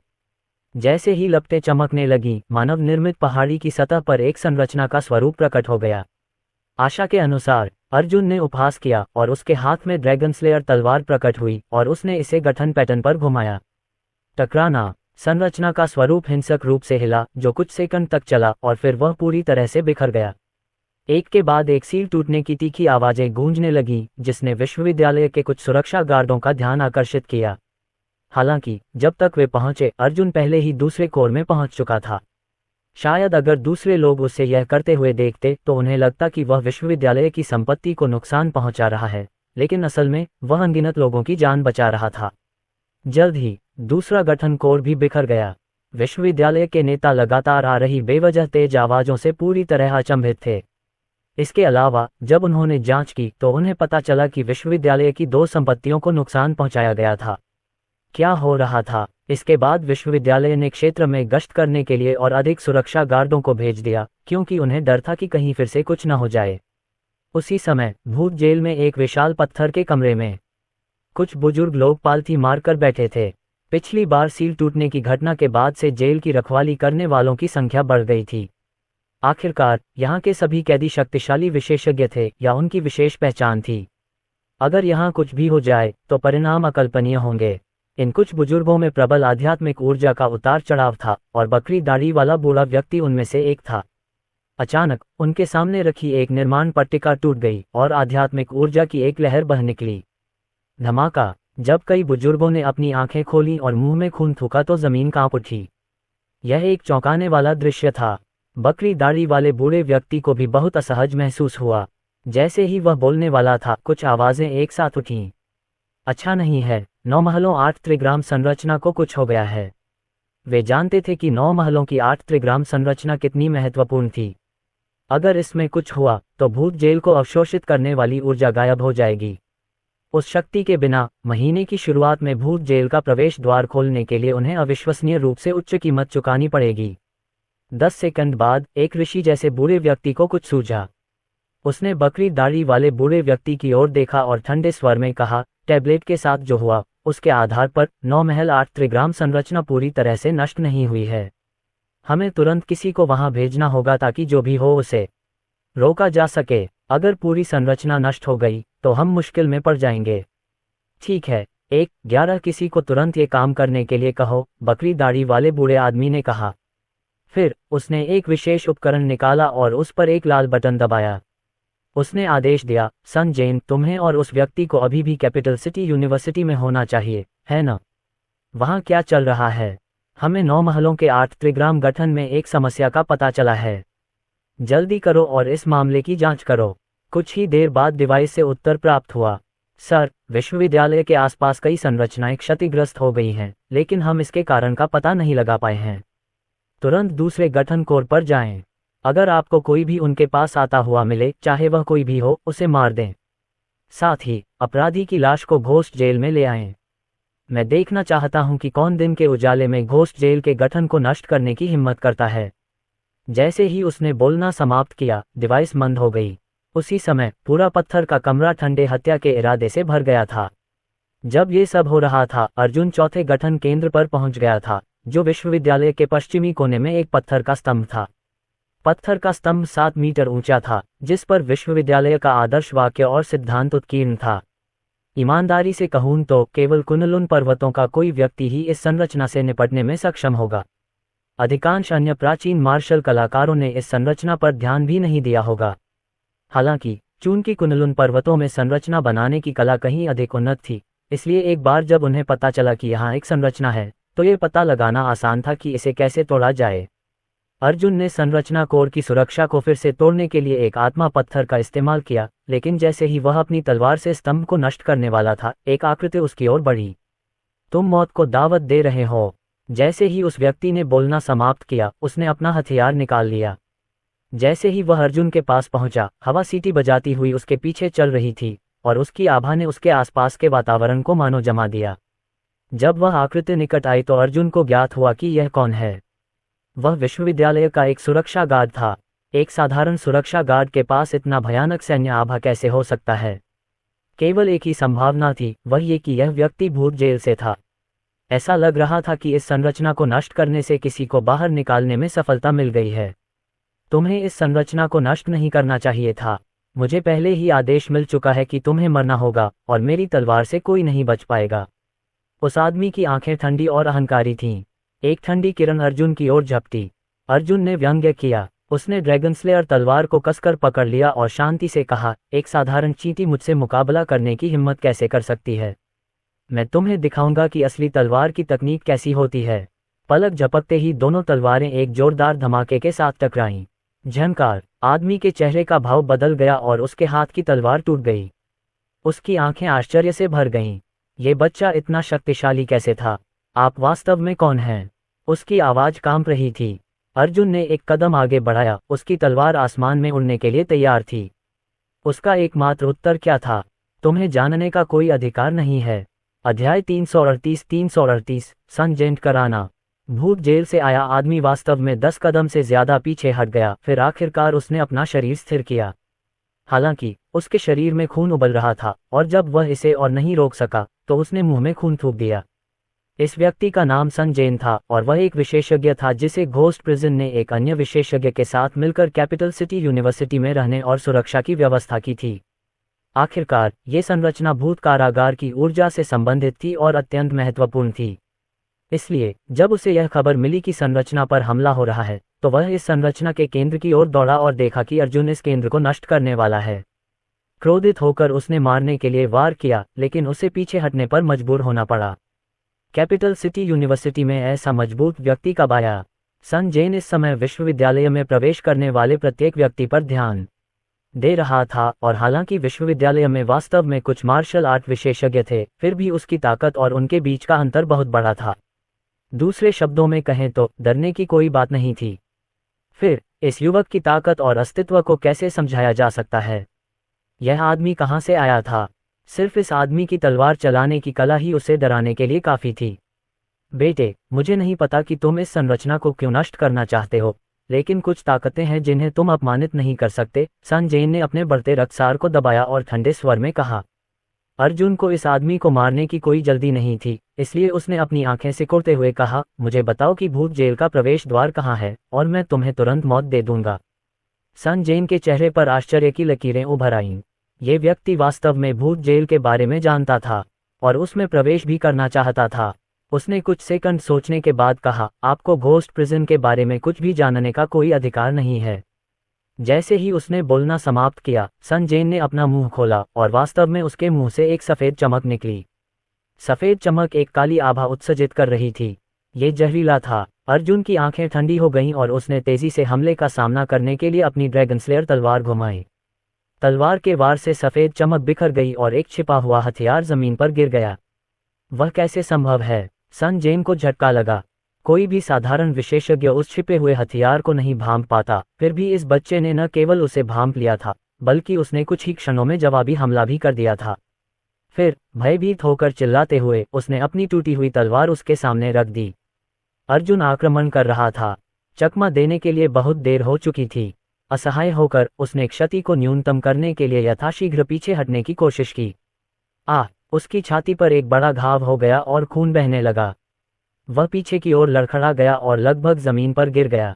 जैसे ही लपटें चमकने लगीं, मानव निर्मित पहाड़ी की सतह पर एक संरचना का स्वरूप प्रकट हो गया। आशा के अनुसार अर्जुन ने उपहास किया और उसके हाथ में ड्रैगन स्लेयर तलवार प्रकट हुई और उसने इसे गठन पैटर्न पर घुमाया। टकराना। संरचना का स्वरूप हिंसक रूप से हिला, जो कुछ सेकंड तक चला और फिर वह पूरी तरह से बिखर गया। एक के बाद एक सील टूटने की तीखी आवाजें गूंजने लगीं, जिसने विश्वविद्यालय के कुछ सुरक्षा गार्डों का ध्यान आकर्षित किया। हालांकि जब तक वे पहुंचे, अर्जुन पहले ही दूसरे कोर में पहुंच चुका था। शायद अगर दूसरे लोग उसे यह करते हुए देखते तो उन्हें लगता कि वह विश्वविद्यालय की संपत्ति को नुकसान पहुंचा रहा है, लेकिन असल में वह अनगिनत लोगों की जान बचा रहा था। जल्द ही दूसरा गठन कोर भी बिखर गया। विश्वविद्यालय के नेता लगातार आ रही बेवजह तेज आवाजों से पूरी तरह अचंभित थे। इसके अलावा जब उन्होंने जांच की तो उन्हें पता चला कि विश्वविद्यालय की 2 संपत्तियों को नुकसान पहुंचाया गया था। क्या हो रहा था? इसके बाद विश्वविद्यालय ने क्षेत्र में गश्त करने के लिए और अधिक सुरक्षा गार्डों को भेज दिया, क्योंकि उन्हें डर था कि कहीं फिर से कुछ न हो जाए। उसी समय भूत जेल में एक विशाल पत्थर के कमरे में कुछ बुजुर्ग लोग पालथी मारकर बैठे थे। पिछली बार सील टूटने की घटना के बाद से जेल की रखवाली करने वालों की संख्या बढ़ गई थी। आखिरकार यहाँ के सभी कैदी शक्तिशाली विशेषज्ञ थे या उनकी विशेष पहचान थी। अगर यहाँ कुछ भी हो जाए तो परिणाम अकल्पनीय होंगे। इन कुछ बुजुर्गों में प्रबल आध्यात्मिक ऊर्जा का उतार चढ़ाव था और बकरी दाढ़ी वाला बूढ़ा व्यक्ति उनमें से एक था। अचानक उनके सामने रखी एक निर्माण पट्टिका टूट गई और आध्यात्मिक ऊर्जा की एक लहर बह निकली। धमाका। जब कई बुजुर्गों ने अपनी आंखें खोलीं और मुंह में खून थूका तो जमीन कांप उठी। यह एक चौंकाने वाला दृश्य था। बकरी दाढ़ी वाले बूढ़े व्यक्ति को भी बहुत असहज महसूस हुआ। जैसे ही वह बोलने वाला था, कुछ आवाजें एक साथ उठीं। अच्छा नहीं है, 9 महलों 8 त्रिग्राम संरचना को कुछ हो गया है। वे जानते थे कि 9 महलों की 8 त्रिग्राम संरचना कितनी महत्वपूर्ण थी। अगर इसमें कुछ हुआ तो भूत जेल को अवशोषित करने वाली ऊर्जा गायब हो जाएगी। उस शक्ति के बिना महीने की शुरुआत में भूत जेल का प्रवेश द्वार खोलने के लिए उन्हें अविश्वसनीय रूप से उच्च कीमत चुकानी पड़ेगी। 10 सेकंड बाद एक ऋषि जैसे बूढ़े व्यक्ति को कुछ सूझा। उसने बकरी दाढ़ी वाले बूढ़े व्यक्ति की ओर देखा और ठंडे स्वर में कहा, टैबलेट के साथ जो हुआ उसके आधार पर 9 महल 8 त्रिग्राम संरचना पूरी तरह से नष्ट नहीं हुई है। हमें तुरंत किसी को वहां भेजना होगा ताकि जो भी हो उसे रोका जा सके। अगर पूरी संरचना नष्ट हो गई तो हम मुश्किल में पड़ जाएंगे। ठीक है, 1-11 किसी को तुरंत ये काम करने के लिए कहो, बकरी दाढ़ी वाले बूढ़े आदमी ने कहा। फिर उसने एक विशेष उपकरण निकाला और उस पर एक लाल बटन दबाया। उसने आदेश दिया, सन जेन, तुम्हें और उस व्यक्ति को अभी भी कैपिटल सिटी यूनिवर्सिटी में होना चाहिए, है ना? वहाँ क्या चल रहा है? हमें 9 महलों के 8 त्रिग्राम गठन में एक समस्या का पता चला है। जल्दी करो और इस मामले की जांच करो। कुछ ही देर बाद डिवाइस से उत्तर प्राप्त हुआ, सर, विश्वविद्यालय के आसपास कई संरचनाएं क्षतिग्रस्त हो गई हैं, लेकिन हम इसके कारण का पता नहीं लगा पाए हैं। तुरंत दूसरे गठन कोर पर जाएं। अगर आपको कोई भी उनके पास आता हुआ मिले, चाहे वह कोई भी हो, उसे मार दें। साथ ही अपराधी की लाश को घोस्ट जेल में ले आएं। मैं देखना चाहता हूं कि कौन दिन के उजाले में घोस्ट जेल के गठन को नष्ट करने की हिम्मत करता है। जैसे ही उसने बोलना समाप्त किया, डिवाइस बंद हो गई। उसी समय पूरा पत्थर का कमरा ठंडे हत्या के इरादे से भर गया था। जब ये सब हो रहा था, अर्जुन चौथे गठन केंद्र पर पहुंच गया था, जो विश्वविद्यालय के पश्चिमी कोने में एक पत्थर का स्तंभ था। पत्थर का स्तंभ 7 मीटर ऊंचा था, जिस पर विश्वविद्यालय का आदर्श वाक्य और सिद्धांत उत्कीर्ण था। ईमानदारी से कहूं तो केवल कुनलुन पर्वतों का कोई व्यक्ति ही इस संरचना से निपटने में सक्षम होगा। अधिकांश अन्य प्राचीन मार्शल कलाकारों ने इस संरचना पर ध्यान भी नहीं दिया होगा। हालांकि चूंकि कुनलुन पर्वतों में संरचना बनाने की कला कहीं अधिक उन्नत थी, इसलिए एक बार जब उन्हें पता चला कि यहाँ एक संरचना है, तो ये पता लगाना आसान था कि इसे कैसे तोड़ा जाए। अर्जुन ने संरचना कोर की सुरक्षा को फिर से तोड़ने के लिए एक आत्मा पत्थर का इस्तेमाल किया, लेकिन जैसे ही वह अपनी तलवार से स्तंभ को नष्ट करने वाला था, एक आकृति उसकी ओर बढ़ी। तुम मौत को दावत दे रहे हो। जैसे ही उस व्यक्ति ने बोलना समाप्त किया, उसने अपना हथियार निकाल लिया। जैसे ही वह अर्जुन के पास पहुंचा, हवा सीटी बजाती हुई उसके पीछे चल रही थी, और उसकी आभा ने उसके आसपास के वातावरण को मानो जमा दिया। जब वह आकृति निकट आई तो अर्जुन को ज्ञात हुआ कि यह कौन है। वह विश्वविद्यालय का एक सुरक्षा गार्ड था। एक साधारण सुरक्षा गार्ड के पास इतना भयानक सैन्य आभा कैसे हो सकता है? केवल एक ही संभावना थी, वह ये कि यह व्यक्ति भूत जेल से था। ऐसा लग रहा था कि इस संरचना को नष्ट करने से किसी को बाहर निकालने में सफलता मिल गई है। तुम्हें इस संरचना को नष्ट नहीं करना चाहिए था। मुझे पहले ही आदेश मिल चुका है कि तुम्हें मरना होगा, और मेरी तलवार से कोई नहीं बच पाएगा। उस आदमी की आंखें ठंडी और अहंकारी थीं। एक ठंडी किरण अर्जुन की ओर झपटी। अर्जुन ने व्यंग्य किया। उसने ड्रैगन स्लेयर तलवार को कसकर पकड़ लिया और शांति से कहा, एक साधारण चींटी मुझसे मुकाबला करने की हिम्मत कैसे कर सकती है? मैं तुम्हें दिखाऊंगा कि असली तलवार की तकनीक कैसी होती है। पलक झपकते ही दोनों तलवारें एक जोरदार धमाके के साथ टकराईं। झंकार। आदमी के चेहरे का भाव बदल गया और उसके हाथ की तलवार टूट गई। उसकी आंखें आश्चर्य से भर गईं। ये बच्चा इतना शक्तिशाली कैसे था? आप वास्तव में कौन हैं? उसकी आवाज कांप रही थी। अर्जुन ने एक कदम आगे बढ़ाया, उसकी तलवार आसमान में उड़ने के लिए तैयार थी। उसका एकमात्र उत्तर क्या था? तुम्हें जानने का कोई अधिकार नहीं है। अध्याय 338 संजय कराना। भूत जेल से आया आदमी वास्तव में 10 कदम से ज्यादा पीछे हट गया, फिर आखिरकार उसने अपना शरीर स्थिर किया। हालांकि उसके शरीर में खून उबल रहा था, और जब वह इसे और नहीं रोक सका तो उसने मुंह में खून थूक दिया। इस व्यक्ति का नाम संजय था, और वह एक विशेषज्ञ था जिसे घोस्ट प्रिजन ने एक अन्य विशेषज्ञ के साथ मिलकर कैपिटल सिटी यूनिवर्सिटी में रहने और सुरक्षा की व्यवस्था की थी। आखिरकार ये संरचना भूत कारागार की ऊर्जा से संबंधित थी और अत्यंत महत्वपूर्ण थी। इसलिए जब उसे यह खबर मिली कि संरचना पर हमला हो रहा है, तो वह इस संरचना के केंद्र की ओर दौड़ा और देखा कि अर्जुन इस केंद्र को नष्ट करने वाला है। क्रोधित होकर उसने मारने के लिए वार किया, लेकिन उसे पीछे हटने पर मजबूर होना पड़ा। कैपिटल सिटी यूनिवर्सिटी में ऐसा मजबूत व्यक्ति कब आया? संजय इस समय विश्वविद्यालय में प्रवेश करने वाले प्रत्येक व्यक्ति पर ध्यान दे रहा था, और हालांकि विश्वविद्यालय में वास्तव में कुछ मार्शल आर्ट विशेषज्ञ थे, फिर भी उसकी ताकत और उनके बीच का अंतर बहुत बड़ा था। दूसरे शब्दों में कहें तो डरने की कोई बात नहीं थी। फिर इस युवक की ताकत और अस्तित्व को कैसे समझाया जा सकता है? यह आदमी कहाँ से आया था? सिर्फ इस आदमी की तलवार चलाने की कला ही उसे डराने के लिए काफी थी। बेटे, मुझे नहीं पता कि तुम इस संरचना को क्यों नष्ट करना चाहते हो, लेकिन कुछ ताकतें हैं जिन्हें तुम अपमानित नहीं कर सकते। संजय ने अपने बढ़ते रफ्तार को दबाया और ठंडे स्वर में कहा। अर्जुन को इस आदमी को मारने की कोई जल्दी नहीं थी, इसलिए उसने अपनी आंखें सिकुड़ते हुए कहा, मुझे बताओ कि भूत जेल का प्रवेश द्वार कहाँ है, और मैं तुम्हें तुरंत मौत दे दूंगा। संजय के चेहरे पर आश्चर्य की लकीरें उभर आईं। ये व्यक्ति वास्तव में भूत जेल के बारे में जानता था, और उसमें प्रवेश भी करना चाहता था। उसने कुछ सेकंड सोचने के बाद कहा, आपको घोस्ट प्रिजन के बारे में कुछ भी जानने का कोई अधिकार नहीं है। जैसे ही उसने बोलना समाप्त किया, संजय ने अपना मुंह खोला, और वास्तव में उसके मुंह से एक सफेद चमक निकली। सफेद चमक एक काली आभा उत्सर्जित कर रही थी। ये जहरीला था। अर्जुन की आंखें ठंडी हो गईं और उसने तेजी से हमले का सामना करने के लिए अपनी ड्रैगन स्लेयर तलवार घुमाई। तलवार के वार से सफेद चमक बिखर गई और एक छिपा हुआ हथियार जमीन पर गिर गया। वह कैसे संभव है? संजय को झटका लगा। कोई भी साधारण विशेषज्ञ उस छिपे हुए हथियार को नहीं भांप पाता, फिर भी इस बच्चे ने न केवल उसे भांप लिया था, बल्कि उसने कुछ ही क्षणों में जवाबी हमला भी कर दिया था। फिर भयभीत होकर चिल्लाते हुए उसने अपनी टूटी हुई तलवार उसके सामने रख दी। अर्जुन आक्रमण कर रहा था। चकमा देने के लिए बहुत देर हो चुकी थी। असहाय होकर उसने क्षति को न्यूनतम करने के लिए यथाशीघ्र पीछे हटने की कोशिश की। उसकी छाती पर एक बड़ा घाव हो गया और खून बहने लगा। वह पीछे की ओर लड़खड़ा गया और लगभग जमीन पर गिर गया।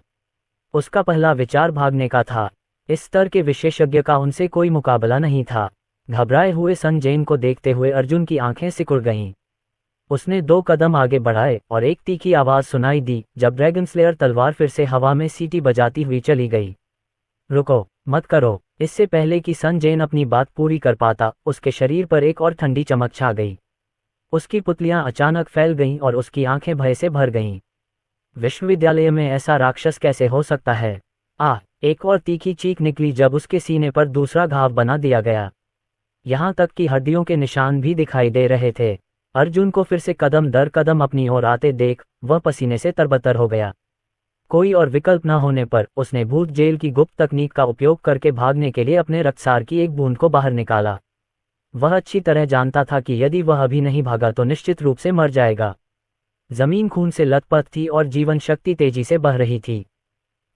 उसका पहला विचार भागने का था। इस स्तर के विशेषज्ञ का उनसे कोई मुकाबला नहीं था। घबराए हुए संजय को देखते हुए अर्जुन की आंखें सिकुड़ गईं। उसने 2 कदम आगे बढ़ाए और एक तीखी आवाज सुनाई दी जब ड्रैगन स्लेयर तलवार फिर से हवा में सीटी बजाती हुई चली गई। रुको, मत करो। इससे पहले कि संजय अपनी बात पूरी कर पाता, उसके शरीर पर एक और ठंडी चमक छा गई। उसकी पुतलियां अचानक फैल गईं और उसकी आंखें भय से भर गईं। विश्वविद्यालय में ऐसा राक्षस कैसे हो सकता है? एक और तीखी चीख निकली जब उसके सीने पर दूसरा घाव बना दिया गया। यहां तक कि हड्डियों के निशान भी दिखाई दे रहे थे। अर्जुन को फिर से कदम दर कदम अपनी ओर आते देख वह पसीने से तरबतर हो गया। कोई और विकल्प न होने पर उसने भूत जेल की गुप्त तकनीक का उपयोग करके भागने के लिए अपने रक्तसार की एक बूंद को बाहर निकाला। वह अच्छी तरह जानता था कि यदि वह अभी नहीं भागा तो निश्चित रूप से मर जाएगा। जमीन खून से लथपथ थी और जीवन शक्ति तेजी से बह रही थी।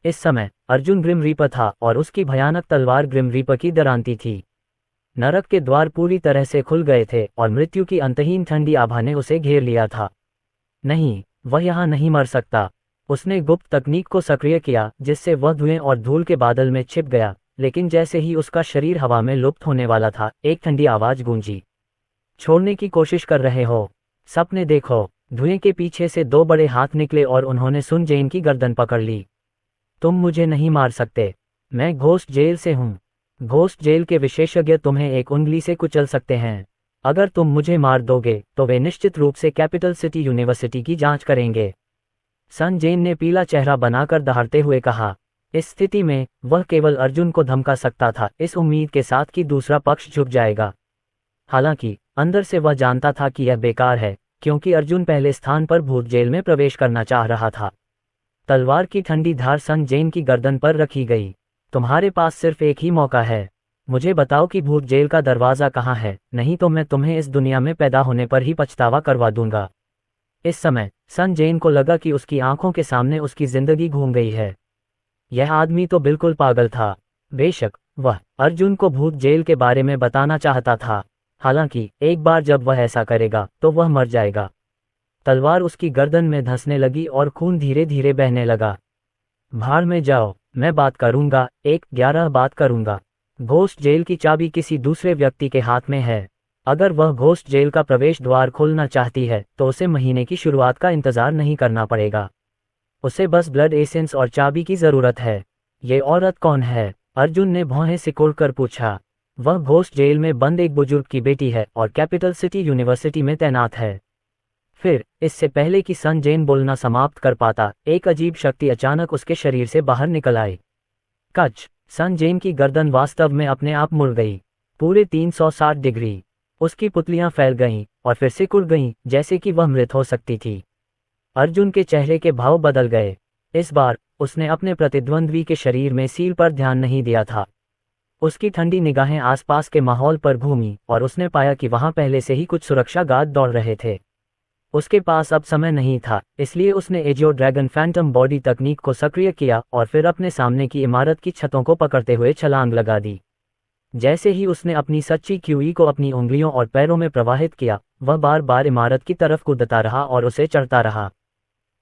इस समय अर्जुन ग्रिम रीपर था और उसकी भयानक तलवार ग्रिम रीपर की दरांती थी। नरक के द्वार पूरी तरह से खुल गए थे और मृत्यु की अंतहीन ठंडी आभा ने उसे घेर लिया था। नहीं, वह यहाँ नहीं मर सकता। उसने गुप्त तकनीक को सक्रिय किया जिससे वह धुएं और धूल के बादल में छिप गया, लेकिन जैसे ही उसका शरीर हवा में लुप्त होने वाला था एक ठंडी आवाज गूंजी। छोड़ने की कोशिश कर रहे हो? सपने देखो। धुएं के पीछे से दो बड़े हाथ निकले और उन्होंने सुन जेन की गर्दन पकड़ ली। तुम मुझे नहीं मार सकते। मैं घोस्ट जेल से हूँ। घोस्ट जेल के विशेषज्ञ तुम्हें एक उंगली से कुचल सकते हैं। अगर तुम मुझे मार दोगे तो वे निश्चित रूप से कैपिटल सिटी यूनिवर्सिटी की जांच करेंगे। सन जेन ने पीला चेहरा बनाकर दहाड़ते हुए कहा। इस स्थिति में वह केवल अर्जुन को धमका सकता था, इस उम्मीद के साथ कि दूसरा पक्ष झुक जाएगा। हालांकि अंदर से वह जानता था कि यह बेकार है, क्योंकि अर्जुन पहले स्थान पर भूत जेल में प्रवेश करना चाह रहा था। तलवार की ठंडी धार सन जेन की गर्दन पर रखी गई। तुम्हारे पास सिर्फ एक ही मौका है। मुझे बताओ कि भूत जेल का दरवाज़ा कहाँ है, नहीं तो मैं तुम्हें इस दुनिया में पैदा होने पर ही पछतावा करवा दूंगा। इस समय सन जेन को लगा कि उसकी आंखों के सामने उसकी जिंदगी घूम गई है। यह आदमी तो बिल्कुल पागल था। बेशक वह अर्जुन को भूत जेल के बारे में बताना चाहता था, हालांकि एक बार जब वह ऐसा करेगा तो वह मर जाएगा। तलवार उसकी गर्दन में धंसने लगी और खून धीरे धीरे बहने लगा। भाड़ में जाओ, मैं बात करूंगा, 1-11 बात करूंगा। घोस्ट जेल की चाबी किसी दूसरे व्यक्ति के हाथ में है। अगर वह घोस्ट जेल का प्रवेश द्वार खोलना चाहती है तो उसे महीने की शुरुआत का इंतजार नहीं करना पड़ेगा। उसे बस ब्लड एसेंस और चाबी की जरूरत है। ये औरत कौन है? अर्जुन ने भौहें सिकोड़कर पूछा। वह घोस्ट जेल में बंद एक बुजुर्ग की बेटी है और कैपिटल सिटी यूनिवर्सिटी में तैनात है। फिर इससे पहले कि सन जेन बोलना समाप्त कर पाता, एक अजीब शक्ति अचानक उसके शरीर से बाहर निकल आई। कच! सन जेन की गर्दन वास्तव में अपने आप मुड़ गई, पूरे 360 डिग्री। उसकी पुतलियां फैल गईं और फिर सिकुड़ गईं, जैसे कि वह मृत हो सकती थी। अर्जुन के चेहरे के भाव बदल गए। इस बार उसने अपने प्रतिद्वंद्वी के शरीर में सील पर ध्यान नहीं दिया था। उसकी ठंडी निगाहें आसपास के माहौल पर घूमीं और उसने पाया कि वहां पहले से ही कुछ सुरक्षा गार्ड दौड़ रहे थे। उसके पास अब समय नहीं था, इसलिए उसने एजियो ड्रैगन फैंटम बॉडी तकनीक को सक्रिय किया और फिर अपने सामने की इमारत की छतों को पकड़ते हुए छलांग लगा दी। जैसे ही उसने अपनी सच्ची क्यूई को अपनी उंगलियों और पैरों में प्रवाहित किया, वह बार बार इमारत की तरफ कूदता रहा और उसे चढ़ता रहा।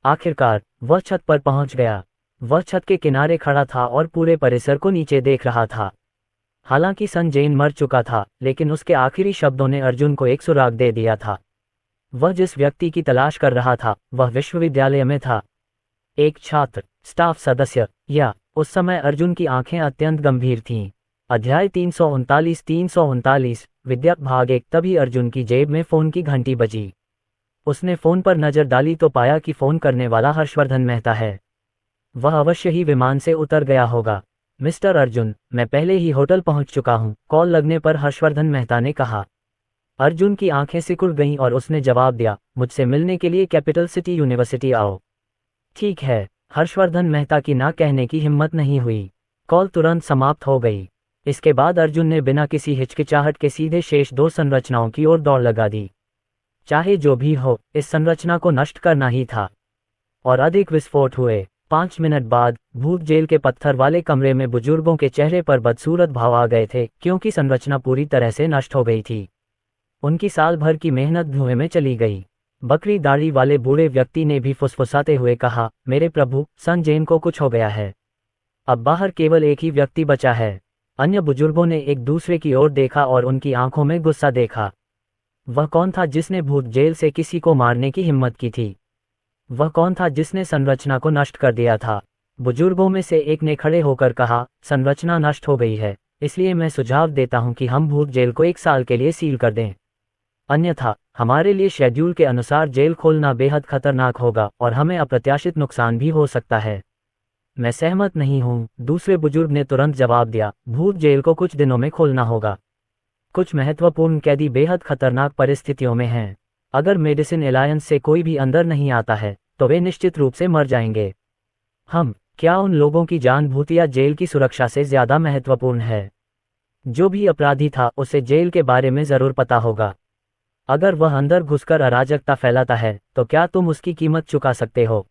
आखिरकार वह छत पर पहुंच गया। वह छत के किनारे खड़ा था और पूरे परिसर को नीचे देख रहा था। हालांकि सन जेन मर चुका था, लेकिन उसके आखिरी शब्दों ने अर्जुन को एक सुराग दे दिया था। वह जिस व्यक्ति की तलाश कर रहा था वह विश्वविद्यालय में था। एक छात्र, स्टाफ सदस्य, या उस समय अर्जुन की आंखें अत्यंत गंभीर थीं। अध्याय 339 विद्या भाग 1। तभी अर्जुन की जेब में फोन की घंटी बजी। उसने फोन पर नजर डाली तो पाया कि फोन करने वाला हर्षवर्धन मेहता है। वह अवश्य ही विमान से उतर गया होगा। मिस्टर अर्जुन, मैं पहले ही होटल पहुंच चुका हूं, कॉल लगने पर हर्षवर्धन मेहता ने कहा। अर्जुन की आंखें सिकुड़ गईं और उसने जवाब दिया, मुझसे मिलने के लिए कैपिटल सिटी यूनिवर्सिटी आओ। ठीक है। हर्षवर्धन मेहता की ना कहने की हिम्मत नहीं हुई। कॉल तुरंत समाप्त हो गई। इसके बाद अर्जुन ने बिना किसी हिचकिचाहट के सीधे शेष 2 संरचनाओं की ओर दौड़ लगा दी। चाहे जो भी हो, इस संरचना को नष्ट करना ही था। और अधिक विस्फोट हुए। 5 मिनट बाद भूत जेल के पत्थर वाले कमरे में बुजुर्गों के चेहरे पर बदसूरत भाव आ गए थे, क्योंकि संरचना पूरी तरह से नष्ट हो गई थी। उनकी साल भर की मेहनत धुएं में चली गई। बकरी दाढ़ी वाले बूढ़े व्यक्ति ने भी फुसफुसाते हुए कहा, मेरे प्रभु, सन जेन को कुछ हो गया है। अब बाहर केवल एक ही व्यक्ति बचा है। अन्य बुजुर्गों ने एक दूसरे की ओर देखा और उनकी आंखों में गुस्सा देखा। वह कौन था जिसने भूत जेल से किसी को मारने की हिम्मत की थी? वह कौन था जिसने संरचना को नष्ट कर दिया था? बुजुर्गों में से एक ने खड़े होकर कहा, संरचना नष्ट हो गई है, इसलिए मैं सुझाव देता हूं कि हम भूत जेल को 1 साल के लिए सील कर दें। अन्यथा हमारे लिए शेड्यूल के अनुसार जेल खोलना बेहद खतरनाक होगा और हमें अप्रत्याशित नुकसान भी हो सकता है। मैं सहमत नहीं हूँ, दूसरे बुजुर्ग ने तुरंत जवाब दिया। भूत जेल को कुछ दिनों में खोलना होगा। कुछ महत्वपूर्ण कैदी बेहद खतरनाक परिस्थितियों में हैं। अगर मेडिसिन एलायंस से कोई भी अंदर नहीं आता है तो वे निश्चित रूप से मर जाएंगे। क्या उन लोगों की जान भूत या जेल की सुरक्षा से ज्यादा महत्वपूर्ण है? जो भी अपराधी था उसे जेल के बारे में जरूर पता होगा। अगर वह अंदर घुसकर अराजकता फैलाता है तो क्या तुम उसकी कीमत चुका सकते हो?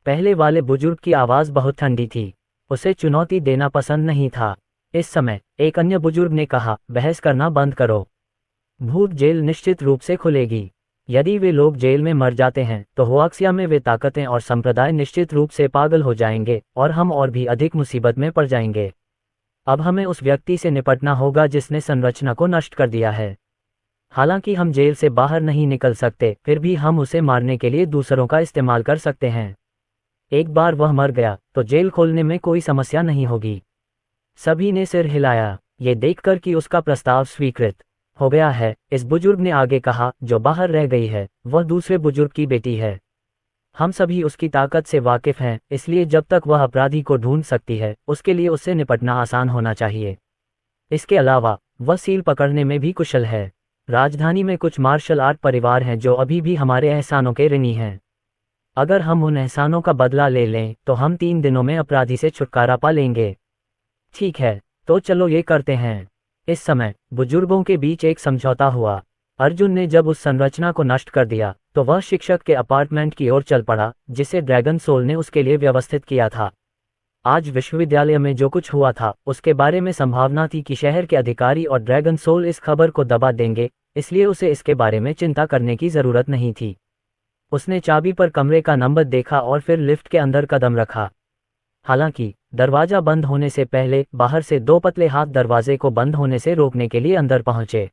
पहले वाले बुजुर्ग की आवाज बहुत ठंडी थी, उसे चुनौती देना पसंद नहीं था। इस समय एक अन्य बुजुर्ग ने कहा, बहस करना बंद करो। भूत जेल निश्चित रूप से खुलेगी। यदि वे लोग जेल में मर जाते हैं तो हुआक्सिया में वे ताकतें और संप्रदाय निश्चित रूप से पागल हो जाएंगे और हम और भी अधिक मुसीबत में पड़ जाएंगे। अब हमें उस व्यक्ति से निपटना होगा जिसने संरचना को नष्ट कर दिया है। हालांकि हम जेल से बाहर नहीं निकल सकते, फिर भी हम उसे मारने के लिए दूसरों का इस्तेमाल कर सकते हैं। एक बार वह मर गया तो जेल खोलने में कोई समस्या नहीं होगी। सभी ने सिर हिलाया, ये देखकर कि उसका प्रस्ताव स्वीकृत हो गया है। इस बुजुर्ग ने आगे कहा, जो बाहर रह गई है वह दूसरे बुजुर्ग की बेटी है। हम सभी उसकी ताकत से वाकिफ हैं, इसलिए जब तक वह अपराधी को ढूंढ सकती है उसके लिए उससे निपटना आसान होना चाहिए। इसके अलावा वह सील पकड़ने में भी कुशल है। राजधानी में कुछ मार्शल आर्ट परिवार हैं जो अभी भी हमारे एहसानों के ऋणी हैं। अगर हम उन एहसानों का बदला ले लें तो हम 3 दिनों में अपराधी से छुटकारा पा लेंगे। ठीक है, तो चलो ये करते हैं। इस समय बुजुर्गों के बीच एक समझौता हुआ। अर्जुन ने जब उस संरचना को नष्ट कर दिया तो वह शिक्षक के अपार्टमेंट की ओर चल पड़ा जिसे ड्रैगन सोल ने उसके लिए व्यवस्थित किया था। आज विश्वविद्यालय में जो कुछ हुआ था उसके बारे में संभावना थी कि शहर के अधिकारी और ड्रैगन सोल इस खबर को दबा देंगे, इसलिए उसे इसके बारे में चिंता करने की जरूरत नहीं थी। उसने चाबी पर कमरे का नंबर देखा और फिर लिफ्ट के अंदर कदम रखा। हालांकि दरवाजा बंद होने से पहले बाहर से 2 पतले हाथ दरवाजे को बंद होने से रोकने के लिए अंदर पहुंचे।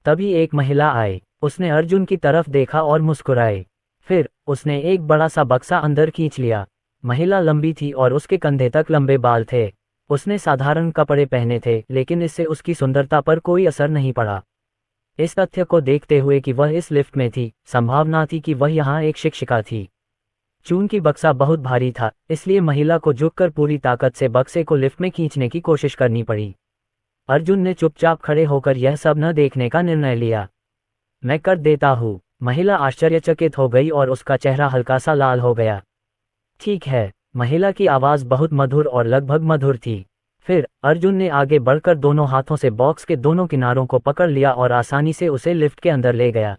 तभी एक महिला आई। उसने अर्जुन की तरफ देखा और मुस्कुराई। फिर उसने एक बड़ा सा बक्सा अंदर खींच लिया। महिला लंबी थी और उसके कंधे तक लंबे बाल थे। उसने साधारण कपड़े पहने थे, लेकिन इससे उसकी सुंदरता पर कोई असर नहीं पड़ा। इस तथ्य को देखते हुए कि वह इस लिफ्ट में थी, संभावना थी कि वह यहाँ एक शिक्षिका थी। चूंकि बक्सा बहुत भारी था, इसलिए महिला को झुककर पूरी ताकत से बक्से को लिफ्ट में खींचने की कोशिश करनी पड़ी। अर्जुन ने चुपचाप खड़े होकर यह सब न देखने का निर्णय लिया। मैं कर देता हूँ। महिला आश्चर्यचकित हो गई और उसका चेहरा हल्का सा लाल हो गया। ठीक है। महिला की आवाज बहुत मधुर और लगभग मधुर थी। फिर अर्जुन ने आगे बढ़कर दोनों हाथों से बॉक्स के दोनों किनारों को पकड़ लिया और आसानी से उसे लिफ्ट के अंदर ले गया।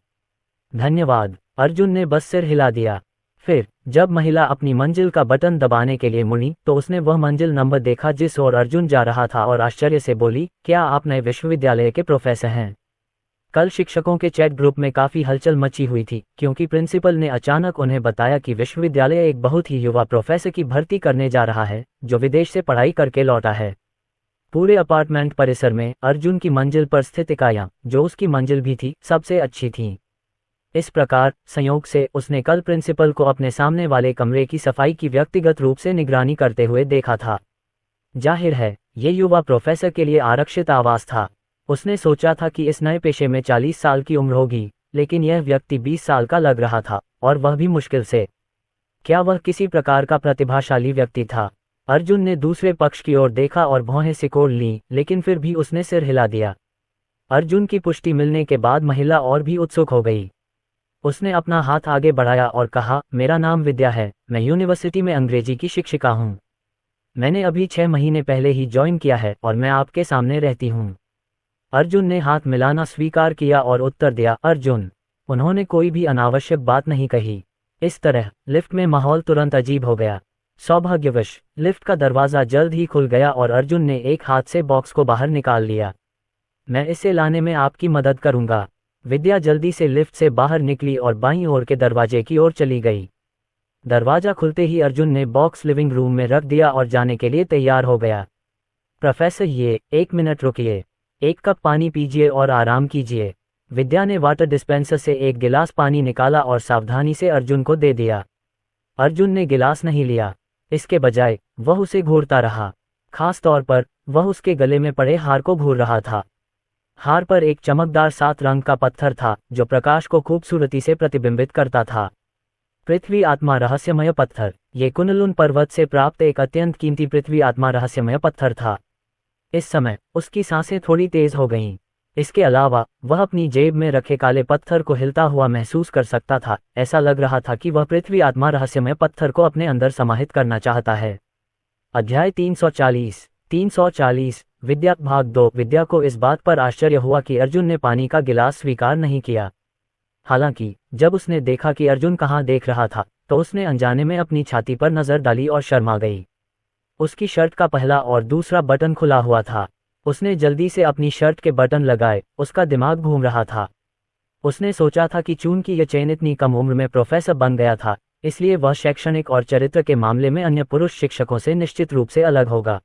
धन्यवाद। अर्जुन ने बस सिर हिला दिया। फिर जब महिला अपनी मंजिल का बटन दबाने के लिए मुड़ी तो उसने वह मंजिल नंबर देखा जिस ओर अर्जुन जा रहा था और आश्चर्य से बोली, क्या आप नए विश्वविद्यालय के प्रोफेसर हैं? कल शिक्षकों के चैट ग्रुप में काफी हलचल मची हुई थी, क्योंकि प्रिंसिपल ने अचानक उन्हें बताया कि विश्वविद्यालय एक बहुत ही युवा प्रोफेसर की भर्ती करने जा रहा है जो विदेश से पढ़ाई करके लौटा है। पूरे अपार्टमेंट परिसर में अर्जुन की मंजिल पर स्थित इकाइयां, जो उसकी मंजिल भी थी, सबसे अच्छी थीं। इस प्रकार संयोग से उसने कल प्रिंसिपल को अपने सामने वाले कमरे की सफाई की व्यक्तिगत रूप से निगरानी करते हुए देखा था। जाहिर है ये युवा प्रोफेसर के लिए आरक्षित आवास था। उसने सोचा था कि इस नए पेशे में 40 साल की उम्र होगी, लेकिन यह व्यक्ति 20 साल का लग रहा था, और वह भी मुश्किल से। क्या वह किसी प्रकार का प्रतिभाशाली व्यक्ति था? अर्जुन ने दूसरे पक्ष की ओर देखा और भौहें सिकोड़ लीं, लेकिन फिर भी उसने सिर हिला दिया। अर्जुन की पुष्टि मिलने के बाद महिला और भी उत्सुक हो गई। उसने अपना हाथ आगे बढ़ाया और कहा, मेरा नाम विद्या है, मैं यूनिवर्सिटी में अंग्रेजी की शिक्षिका हूँ। मैंने अभी 6 महीने पहले ही ज्वाइन किया है और मैं आपके सामने रहती हूँ। अर्जुन ने हाथ मिलाना स्वीकार किया और उत्तर दिया, अर्जुन। उन्होंने कोई भी अनावश्यक बात नहीं कही। इस तरह लिफ्ट में माहौल तुरंत अजीब हो गया। सौभाग्यवश लिफ्ट का दरवाज़ा जल्द ही खुल गया और अर्जुन ने एक हाथ से बॉक्स को बाहर निकाल लिया। मैं इसे लाने में आपकी मदद करूंगा। विद्या जल्दी से लिफ्ट से बाहर निकली और बाईं ओर के दरवाजे की ओर चली गई। दरवाजा खुलते ही अर्जुन ने बॉक्स लिविंग रूम में रख दिया और जाने के लिए तैयार हो गया। प्रोफेसर, ये 1 मिनट रुकिए, 1 कप पानी पीजिए और आराम कीजिए। विद्या ने वाटर डिस्पेंसर से एक गिलास पानी निकाला और सावधानी से अर्जुन को दे दिया। अर्जुन ने गिलास नहीं लिया, इसके बजाय वह उसे घूरता रहा। खास तौर पर वह उसके गले में पड़े हार को घूर रहा था। हार पर एक चमकदार 7 रंग का पत्थर था जो प्रकाश को खूबसूरती से प्रतिबिंबित करता था। पृथ्वी आत्मा रहस्यमय पत्थर। ये कुनलुन पर्वत से प्राप्त एक अत्यंत कीमती पृथ्वी आत्मा रहस्यमय पत्थर था। इस समय उसकी सांसें थोड़ी तेज हो गईं। इसके अलावा वह अपनी जेब में रखे काले पत्थर को हिलता हुआ महसूस कर सकता था। ऐसा लग रहा था कि वह पृथ्वी आत्मा रहस्यमय पत्थर को अपने अंदर समाहित करना चाहता है। अध्याय 340 विद्या भाग 2। विद्या को इस बात पर आश्चर्य हुआ कि अर्जुन ने पानी का गिलास स्वीकार नहीं किया। हालांकि जब उसने देखा कि अर्जुन कहाँ देख रहा था तो उसने अनजाने में अपनी छाती पर नजर डाली और शर्मा गई। उसकी शर्ट का पहला और दूसरा बटन खुला हुआ था। उसने जल्दी से अपनी शर्ट के बटन लगाए। उसका दिमाग घूम रहा था। उसने सोचा था कि चूंकि यह चयन इतनी कम उम्र में प्रोफेसर बन गया था, इसलिए वह शैक्षणिक और चरित्र के मामले में अन्य पुरुष शिक्षकों से निश्चित रूप से अलग होगा।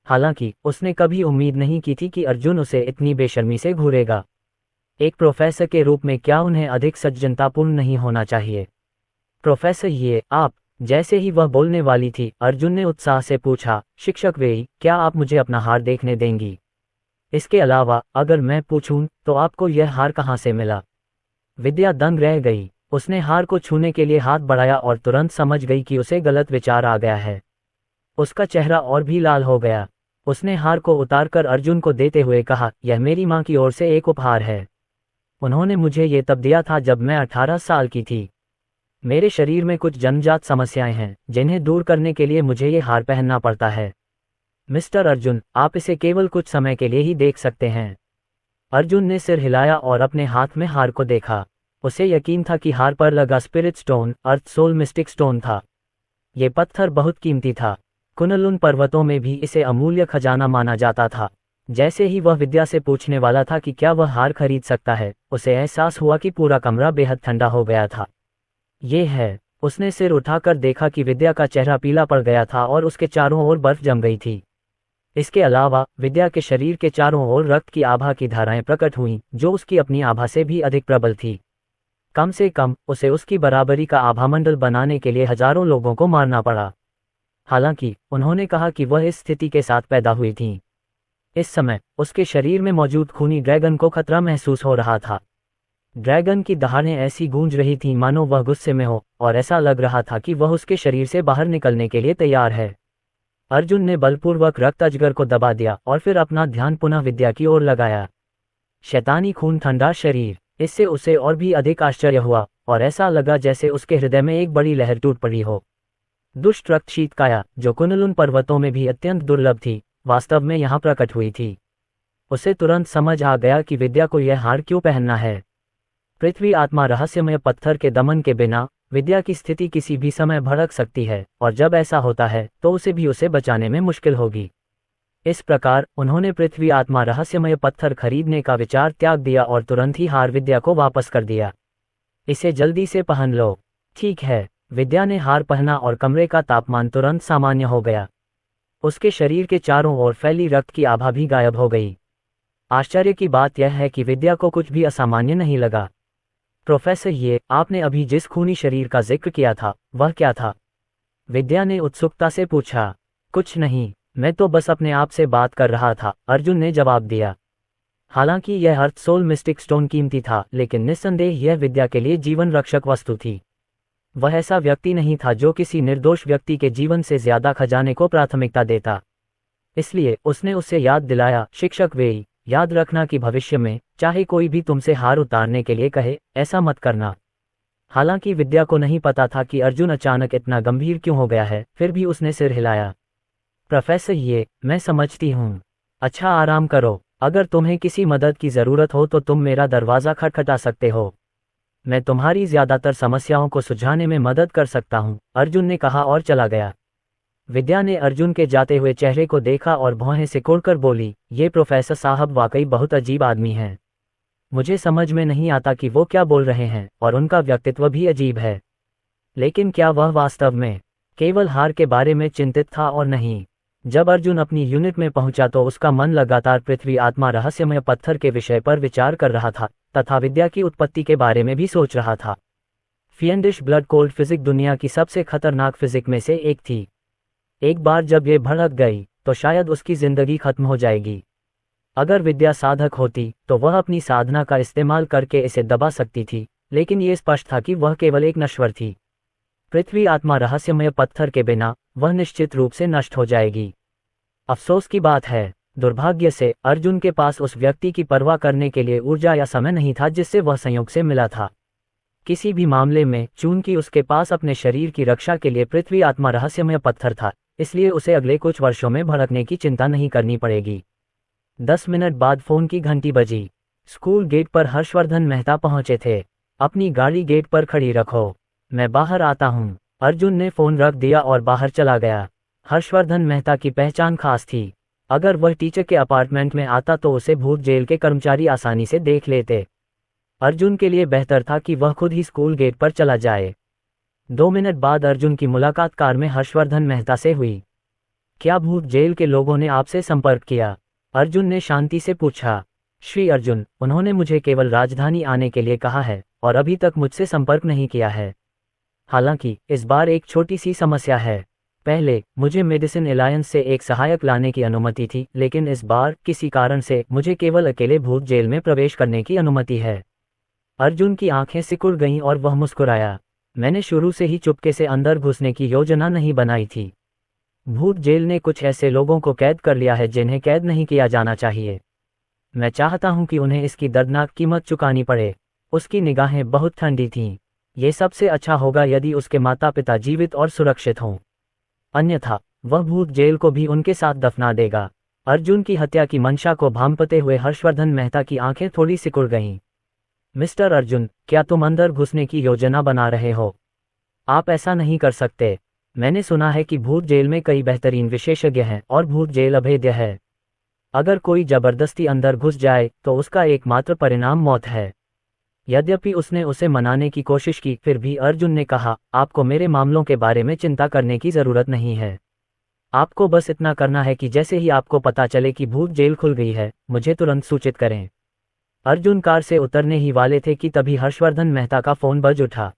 हालांकि उसने कभी उम्मीद नहीं की थी कि अर्जुन उसे इतनी बेशर्मी से घूरेगा। एक प्रोफेसर के रूप में क्या उन्हें अधिक सज्जनतापूर्ण नहीं होना चाहिए? प्रोफेसर ये आप। जैसे ही वह बोलने वाली थी, अर्जुन ने उत्साह से पूछा, शिक्षक वेई, क्या आप मुझे अपना हार देखने देंगी? इसके अलावा अगर मैं पूछूं तो आपको यह हार कहाँ से मिला? विद्या दंग रह गई। उसने हार को छूने के लिए हाथ बढ़ाया और तुरंत समझ गई कि उसे गलत विचार आ गया है। उसका चेहरा और भी लाल हो गया। उसने हार को उतारकर अर्जुन को देते हुए कहा, यह मेरी माँ की ओर से एक उपहार है। उन्होंने मुझे ये तब दिया था जब मैं 18 साल की थी। मेरे शरीर में कुछ जन्मजात समस्याएं हैं जिन्हें दूर करने के लिए मुझे ये हार पहनना पड़ता है। मिस्टर अर्जुन, आप इसे केवल कुछ समय के लिए ही देख सकते हैं। अर्जुन ने सिर हिलाया और अपने हाथ में हार को देखा। उसे यकीन था कि हार पर लगा स्पिरिट स्टोन अर्थ सोल मिस्टिक स्टोन था। ये पत्थर बहुत कीमती था। कुनलुन पर्वतों में भी इसे अमूल्य खजाना माना जाता था। जैसे ही वह विद्या से पूछने वाला था कि क्या वह हार खरीद सकता है, उसे एहसास हुआ कि पूरा कमरा बेहद ठंडा हो गया था। ये है। उसने सिर उठाकर देखा कि विद्या का चेहरा पीला पड़ गया था और उसके चारों ओर बर्फ जम गई थी। इसके अलावा विद्या के शरीर के चारों ओर रक्त की आभा की धाराएं प्रकट हुईं, जो उसकी अपनी आभा से भी अधिक प्रबल थी। कम से कम उसे उसकी बराबरी का आभामंडल बनाने के लिए हजारों लोगों को मारना पड़ा। हालांकि उन्होंने कहा कि वह इस स्थिति के साथ पैदा हुई थीं। इस समय उसके शरीर में मौजूद खूनी ड्रैगन को खतरा महसूस हो रहा था। ड्रैगन की दहाड़ें ऐसी गूंज रही थीं मानो वह गुस्से में हो, और ऐसा लग रहा था कि वह उसके शरीर से बाहर निकलने के लिए तैयार है। अर्जुन ने बलपूर्वक रक्त अजगर को दबा दिया और फिर अपना ध्यान पुनः विद्या की ओर लगाया। शैतानी खून ठंडा शरीर। इससे उसे और भी अधिक आश्चर्य हुआ और ऐसा लगा जैसे उसके हृदय में एक बड़ी लहर टूट पड़ी हो। दुष्ट रक्त शीतकाया, जो कुनलुन पर्वतों में भी अत्यंत दुर्लभ थी, वास्तव में यहाँ प्रकट हुई थी। उसे तुरंत समझ आ गया कि विद्या को यह हार क्यों पहनना है। पृथ्वी आत्मा रहस्यमय पत्थर के दमन के बिना विद्या की स्थिति किसी भी समय भड़क सकती है, और जब ऐसा होता है तो उसे बचाने में मुश्किल होगी। इस प्रकार उन्होंने पृथ्वी आत्मा रहस्यमय पत्थर खरीदने का विचार त्याग दिया और तुरंत ही हार विद्या को वापस कर दिया। इसे जल्दी से पहन लो। ठीक है। विद्या ने हार पहना और कमरे का तापमान तुरंत सामान्य हो गया। उसके शरीर के चारों ओर फैली रक्त की आभा भी गायब हो गई। आश्चर्य की बात यह है कि विद्या को कुछ भी असामान्य नहीं लगा। प्रोफेसर ये, आपने अभी जिस खूनी शरीर का जिक्र किया था वह क्या था? विद्या ने उत्सुकता से पूछा। कुछ नहीं, मैं तो बस अपने आप से बात कर रहा था, अर्जुन ने जवाब दिया। हालांकि यह अर्थ सोल मिस्टिक स्टोन कीमती था, लेकिन निस्संदेह यह विद्या के लिए जीवन रक्षक वस्तु थी। वह ऐसा व्यक्ति नहीं था जो किसी निर्दोष व्यक्ति के जीवन से ज्यादा खजाने को प्राथमिकता देता। इसलिए उसने उससे याद दिलाया, शिक्षक वेई, याद रखना कि भविष्य में चाहे कोई भी तुमसे हार उतारने के लिए कहे, ऐसा मत करना। हालांकि विद्या को नहीं पता था कि अर्जुन अचानक इतना गंभीर क्यों हो गया है, फिर भी उसने सिर हिलाया। प्रोफेसर ये, मैं समझती हूँ। अच्छा, आराम करो। अगर तुम्हें किसी मदद की जरूरत हो तो तुम मेरा दरवाज़ा खटखटा सकते हो। मैं तुम्हारी ज्यादातर समस्याओं को सुलझाने में मदद कर सकता हूँ, अर्जुन ने कहा और चला गया। विद्या ने अर्जुन के जाते हुए चेहरे को देखा और भौहें सिकोड़कर बोली, ये प्रोफेसर साहब वाकई बहुत अजीब आदमी हैं। मुझे समझ में नहीं आता कि वो क्या बोल रहे हैं, और उनका व्यक्तित्व भी अजीब है। लेकिन क्या वह वास्तव में केवल हार के बारे में चिंतित था और नहीं? जब अर्जुन अपनी यूनिट में पहुंचा तो उसका मन लगातार पृथ्वी आत्मा रहस्यमय पत्थर के विषय पर विचार कर रहा था, तथा विद्या की उत्पत्ति के बारे में भी सोच रहा था। फियंडिश ब्लड कोल्ड फिजिक दुनिया की सबसे खतरनाक फिजिक में से एक थी। एक बार जब ये भड़क गई तो शायद उसकी जिंदगी खत्म हो जाएगी। अगर विद्या साधक होती तो वह अपनी साधना का इस्तेमाल करके इसे दबा सकती थी, लेकिन ये स्पष्ट था कि वह केवल एक नश्वर थी। पृथ्वी आत्मा रहस्यमय पत्थर के बिना वह निश्चित रूप से नष्ट हो जाएगी। अफसोस की बात है, दुर्भाग्य से अर्जुन के पास उस व्यक्ति की परवाह करने के लिए ऊर्जा या समय नहीं था जिससे वह संयोग से मिला था। किसी भी मामले में चूंकि उसके पास अपने शरीर की रक्षा के लिए पृथ्वी आत्मा रहस्यमय पत्थर था, इसलिए उसे अगले कुछ वर्षों में भड़कने की चिंता नहीं करनी पड़ेगी। 10 मिनट बाद फोन की घंटी बजी। स्कूल गेट पर हर्षवर्धन मेहता पहुंचे थे। अपनी गाड़ी गेट पर खड़ी रखो, मैं बाहर आता हूं। अर्जुन ने फोन रख दिया और बाहर चला गया। हर्षवर्धन मेहता की पहचान खास थी। अगर वह टीचर के अपार्टमेंट में आता तो उसे भूत जेल के कर्मचारी आसानी से देख लेते। अर्जुन के लिए बेहतर था कि वह खुद ही स्कूल गेट पर चला जाए। 2 मिनट बाद अर्जुन की मुलाकात कार में हर्षवर्धन मेहता से हुई। क्या भूत जेल के लोगों ने आपसे संपर्क किया? अर्जुन ने शांति से पूछा। श्री अर्जुन, उन्होंने मुझे केवल राजधानी आने के लिए कहा है और अभी तक मुझसे संपर्क नहीं किया है। हालांकि इस बार एक छोटी सी समस्या है। पहले मुझे मेडिसिन अलायंस से एक सहायक लाने की अनुमति थी, लेकिन इस बार किसी कारण से मुझे केवल अकेले भूत जेल में प्रवेश करने की अनुमति है। अर्जुन की आंखें सिकुड़ गईं और वह मुस्कुराया। मैंने शुरू से ही चुपके से अंदर घुसने की योजना नहीं बनाई थी। भूत जेल ने कुछ ऐसे लोगों को कैद कर लिया है जिन्हें कैद नहीं किया जाना चाहिए। मैं चाहता हूं कि उन्हें इसकी दर्दनाक कीमत चुकानी पड़े। उसकी निगाहें बहुत ठंडी थीं। ये सबसे अच्छा होगा यदि उसके माता पिता जीवित और सुरक्षित हों, अन्यथा वह भूत जेल को भी उनके साथ दफना देगा। अर्जुन की हत्या की मंशा को भांपते हुए हर्षवर्धन मेहता की आंखें थोड़ी सिकुड़ गईं। मिस्टर अर्जुन, क्या तुम अंदर घुसने की योजना बना रहे हो? आप ऐसा नहीं कर सकते। मैंने सुना है कि भूत जेल में कई बेहतरीन विशेषज्ञ हैं और भूत जेल अभेद्य है। अगर कोई जबरदस्ती अंदर घुस जाए तो उसका एकमात्र परिणाम मौत है। यद्यपि उसने उसे मनाने की कोशिश की, फिर भी अर्जुन ने कहा, आपको मेरे मामलों के बारे में चिंता करने की जरूरत नहीं है। आपको बस इतना करना है कि जैसे ही आपको पता चले कि भूत जेल खुल गई है, मुझे तुरंत सूचित करें। अर्जुन कार से उतरने ही वाले थे कि तभी हर्षवर्धन मेहता का फोन बज उठा।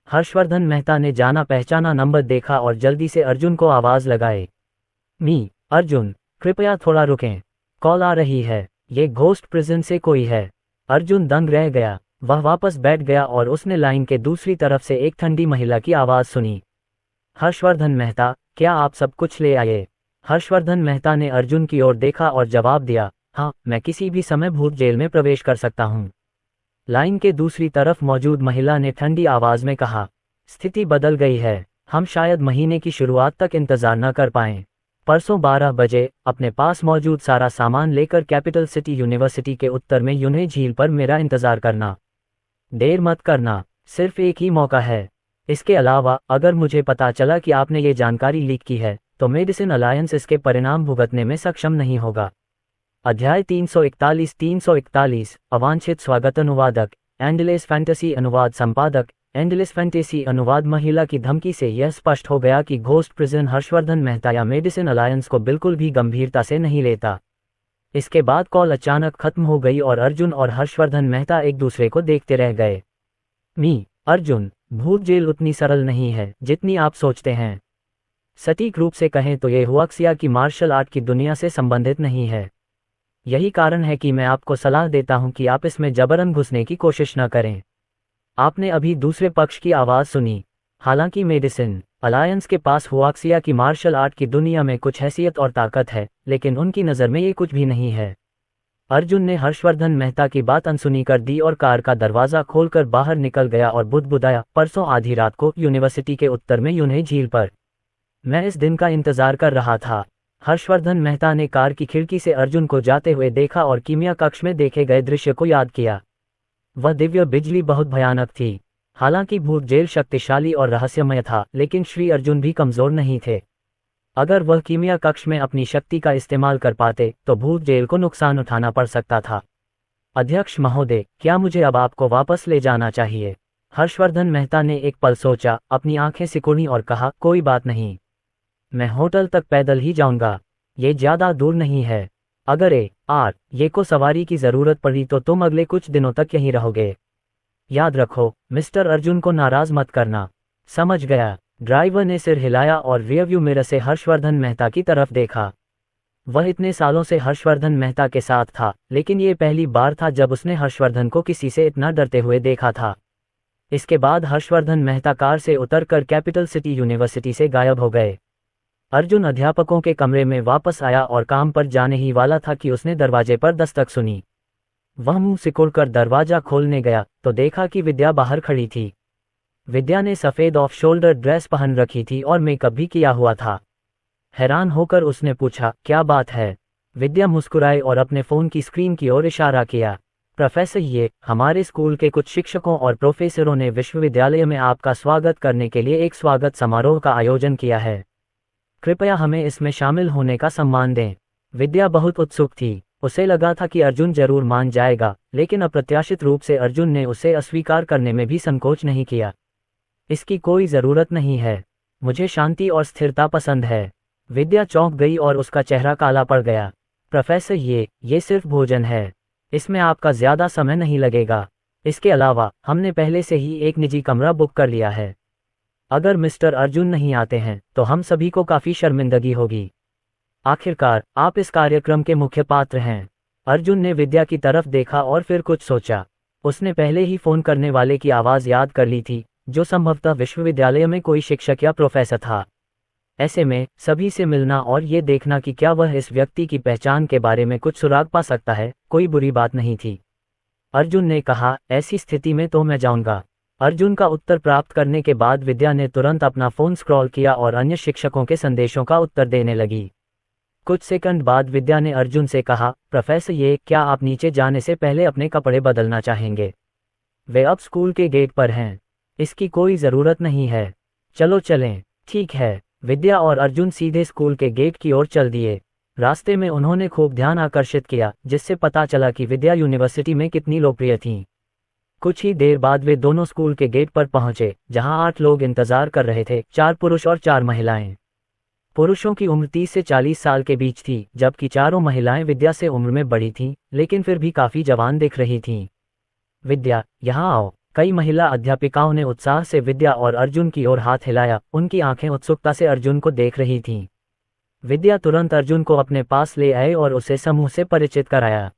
हर्षवर्धन मेहता ने जाना पहचाना नंबर देखा और जल्दी से अर्जुन को आवाज लगाए। अर्जुन, कृपया थोड़ा रुकें, कॉल आ रही है। ये घोस्ट प्रिजन से कोई है। अर्जुन दंग रह गया। वह वापस बैठ गया और उसने लाइन के दूसरी तरफ से एक ठंडी महिला की आवाज सुनी। हर्षवर्धन मेहता, क्या आप सब कुछ ले आए? हर्षवर्धन मेहता ने अर्जुन की ओर देखा और जवाब दिया, हाँ, मैं किसी भी समय भूत जेल में प्रवेश कर सकता हूँ। लाइन के दूसरी तरफ मौजूद महिला ने ठंडी आवाज में कहा, स्थिति बदल गई है। हम शायद महीने की शुरुआत तक इंतजार न कर पाएं। परसों 12 बजे अपने पास मौजूद सारा सामान लेकर कैपिटल सिटी यूनिवर्सिटी के उत्तर में यूने झील पर मेरा इंतजार करना। देर मत करना, सिर्फ एक ही मौका है। इसके अलावा अगर मुझे पता चला कि आपने ये जानकारी लीक की है तो मेडिसिन अलायंस इसके परिणाम भुगतने में सक्षम नहीं होगा। अध्याय 341 अवांछित स्वागत अनुवादक, एंडलेस फैंटेसी अनुवाद संपादक, एंडलेस फैंटेसी अनुवाद। महिला की धमकी से यह स्पष्ट हो गया कि घोस्ट प्रिजन हर्षवर्धन मेहता या मेडिसिन अलायंस को बिल्कुल भी गंभीरता से नहीं लेता। इसके बाद कॉल अचानक खत्म हो गई और अर्जुन और हर्षवर्धन मेहता एक दूसरे को देखते रह गए। अर्जुन, भूत जेल उतनी सरल नहीं है जितनी आप सोचते हैं। सटीक रूप से कहें तो ये हुआक्सिया की मार्शल आर्ट की दुनिया से संबंधित नहीं है। यही कारण है कि मैं आपको सलाह देता हूं कि आप इसमें जबरन घुसने की कोशिश न करें। आपने अभी दूसरे पक्ष की आवाज सुनी। हालांकि मेडिसिन अलायंस के पास हुआक्सिया की मार्शल आर्ट की दुनिया में कुछ हैसियत और ताकत है, लेकिन उनकी नज़र में ये कुछ भी नहीं है। अर्जुन ने हर्षवर्धन मेहता की बात अनसुनी कर दी और कार का दरवाजा खोलकर बाहर निकल गया और बुदबुदाया, परसों आधी रात को यूनिवर्सिटी के उत्तर में यूने झील पर। मैं इस दिन का इंतजार कर रहा था। हर्षवर्धन मेहता ने कार की खिड़की से अर्जुन को जाते हुए देखा और कीमिया कक्ष में देखे गए दृश्य को याद किया। वह दिव्य बिजली बहुत भयानक थी। हालांकि भूत जेल शक्तिशाली और रहस्यमय था, लेकिन श्री अर्जुन भी कमजोर नहीं थे। अगर वह कीमिया कक्ष में अपनी शक्ति का इस्तेमाल कर पाते तो भूत जेल को नुकसान उठाना पड़ सकता था। अध्यक्ष महोदय, क्या मुझे अब आपको वापस ले जाना चाहिए? हर्षवर्धन मेहता ने एक पल सोचा, अपनी आंखें सिकुड़ी और कहा, कोई बात नहीं, मैं होटल तक पैदल ही जाऊंगा। ये ज्यादा दूर नहीं है। अगर ये को सवारी की जरूरत पड़ी तो तुम अगले कुछ दिनों तक यहीं रहोगे। याद रखो, मिस्टर अर्जुन को नाराज मत करना। समझ गया। ड्राइवर ने सिर हिलाया और रियरव्यू मिरर से हर्षवर्धन मेहता की तरफ देखा। वह इतने सालों से हर्षवर्धन मेहता के साथ था, लेकिन ये पहली बार था जब उसने हर्षवर्धन को किसी से इतना डरते हुए देखा था। इसके बाद हर्षवर्धन मेहता कार से उतरकर कैपिटल सिटी यूनिवर्सिटी से गायब हो गए। अर्जुन अध्यापकों के कमरे में वापस आया और काम पर जाने ही वाला था कि उसने दरवाजे पर दस्तक सुनी। वह मुंह सिकुड़कर दरवाजा खोलने गया तो देखा कि विद्या बाहर खड़ी थी। विद्या ने सफ़ेद ऑफ शोल्डर ड्रेस पहन रखी थी और मेकअप भी किया हुआ था। हैरान होकर उसने पूछा, क्या बात है? विद्या मुस्कुराई और अपने फ़ोन की स्क्रीन की ओर इशारा किया। प्रोफेसर, ये हमारे स्कूल के कुछ शिक्षकों और प्रोफेसरों ने विश्वविद्यालय में आपका स्वागत करने के लिए एक स्वागत समारोह का आयोजन किया है। कृपया हमें इसमें शामिल होने का सम्मान दें। विद्या बहुत उत्सुक थी। उसे लगा था कि अर्जुन जरूर मान जाएगा, लेकिन अप्रत्याशित रूप से अर्जुन ने उसे अस्वीकार करने में भी संकोच नहीं किया। इसकी कोई ज़रूरत नहीं है, मुझे शांति और स्थिरता पसंद है। विद्या चौंक गई और उसका चेहरा काला पड़ गया। प्रोफेसर, ये सिर्फ भोजन है, इसमें आपका ज़्यादा समय नहीं लगेगा। इसके अलावा हमने पहले से ही एक निजी कमरा बुक कर लिया है। अगर मिस्टर अर्जुन नहीं आते हैं तो हम सभी को काफ़ी शर्मिंदगी होगी। आखिरकार आप इस कार्यक्रम के मुख्य पात्र हैं। अर्जुन ने विद्या की तरफ देखा और फिर कुछ सोचा। उसने पहले ही फ़ोन करने वाले की आवाज़ याद कर ली थी, जो संभवतः विश्वविद्यालय में कोई शिक्षक या प्रोफेसर था। ऐसे में सभी से मिलना और ये देखना कि क्या वह इस व्यक्ति की पहचान के बारे में कुछ सुराग पा सकता है, कोई बुरी बात नहीं थी। अर्जुन ने कहा, ऐसी स्थिति में तो मैं जाऊंगा। अर्जुन का उत्तर प्राप्त करने के बाद विद्या ने तुरंत अपना फ़ोन स्क्रॉल किया और अन्य शिक्षकों के संदेशों का उत्तर देने लगी। कुछ सेकंड बाद विद्या ने अर्जुन से कहा, प्रोफेसर, क्या आप नीचे जाने से पहले अपने कपड़े बदलना चाहेंगे? वे अब स्कूल के गेट पर हैं। इसकी कोई ज़रूरत नहीं है। चलो चलें। ठीक है। विद्या और अर्जुन सीधे स्कूल के गेट की ओर चल दिए। रास्ते में उन्होंने खूब ध्यान आकर्षित किया, जिससे पता चला कि विद्या यूनिवर्सिटी में कितनी लोकप्रिय थीं। कुछ ही देर बाद वे दोनों स्कूल के गेट पर पहुंचे, जहां 8 लोग इंतजार कर रहे थे, 4 पुरुष और 4 महिलाएं। पुरुषों की उम्र 30 से 40 साल के बीच थी, जबकि चारों महिलाएं विद्या से उम्र में बड़ी थीं, लेकिन फिर भी काफ़ी जवान दिख रही थीं। विद्या, यहाँ आओ। कई महिला अध्यापिकाओं ने उत्साह से विद्या और अर्जुन की ओर हाथ हिलाया। उनकी आंखें उत्सुकता से अर्जुन को देख रही थीं। विद्या तुरंत अर्जुन को अपने पास ले आए और उसे समूह से परिचित कराया।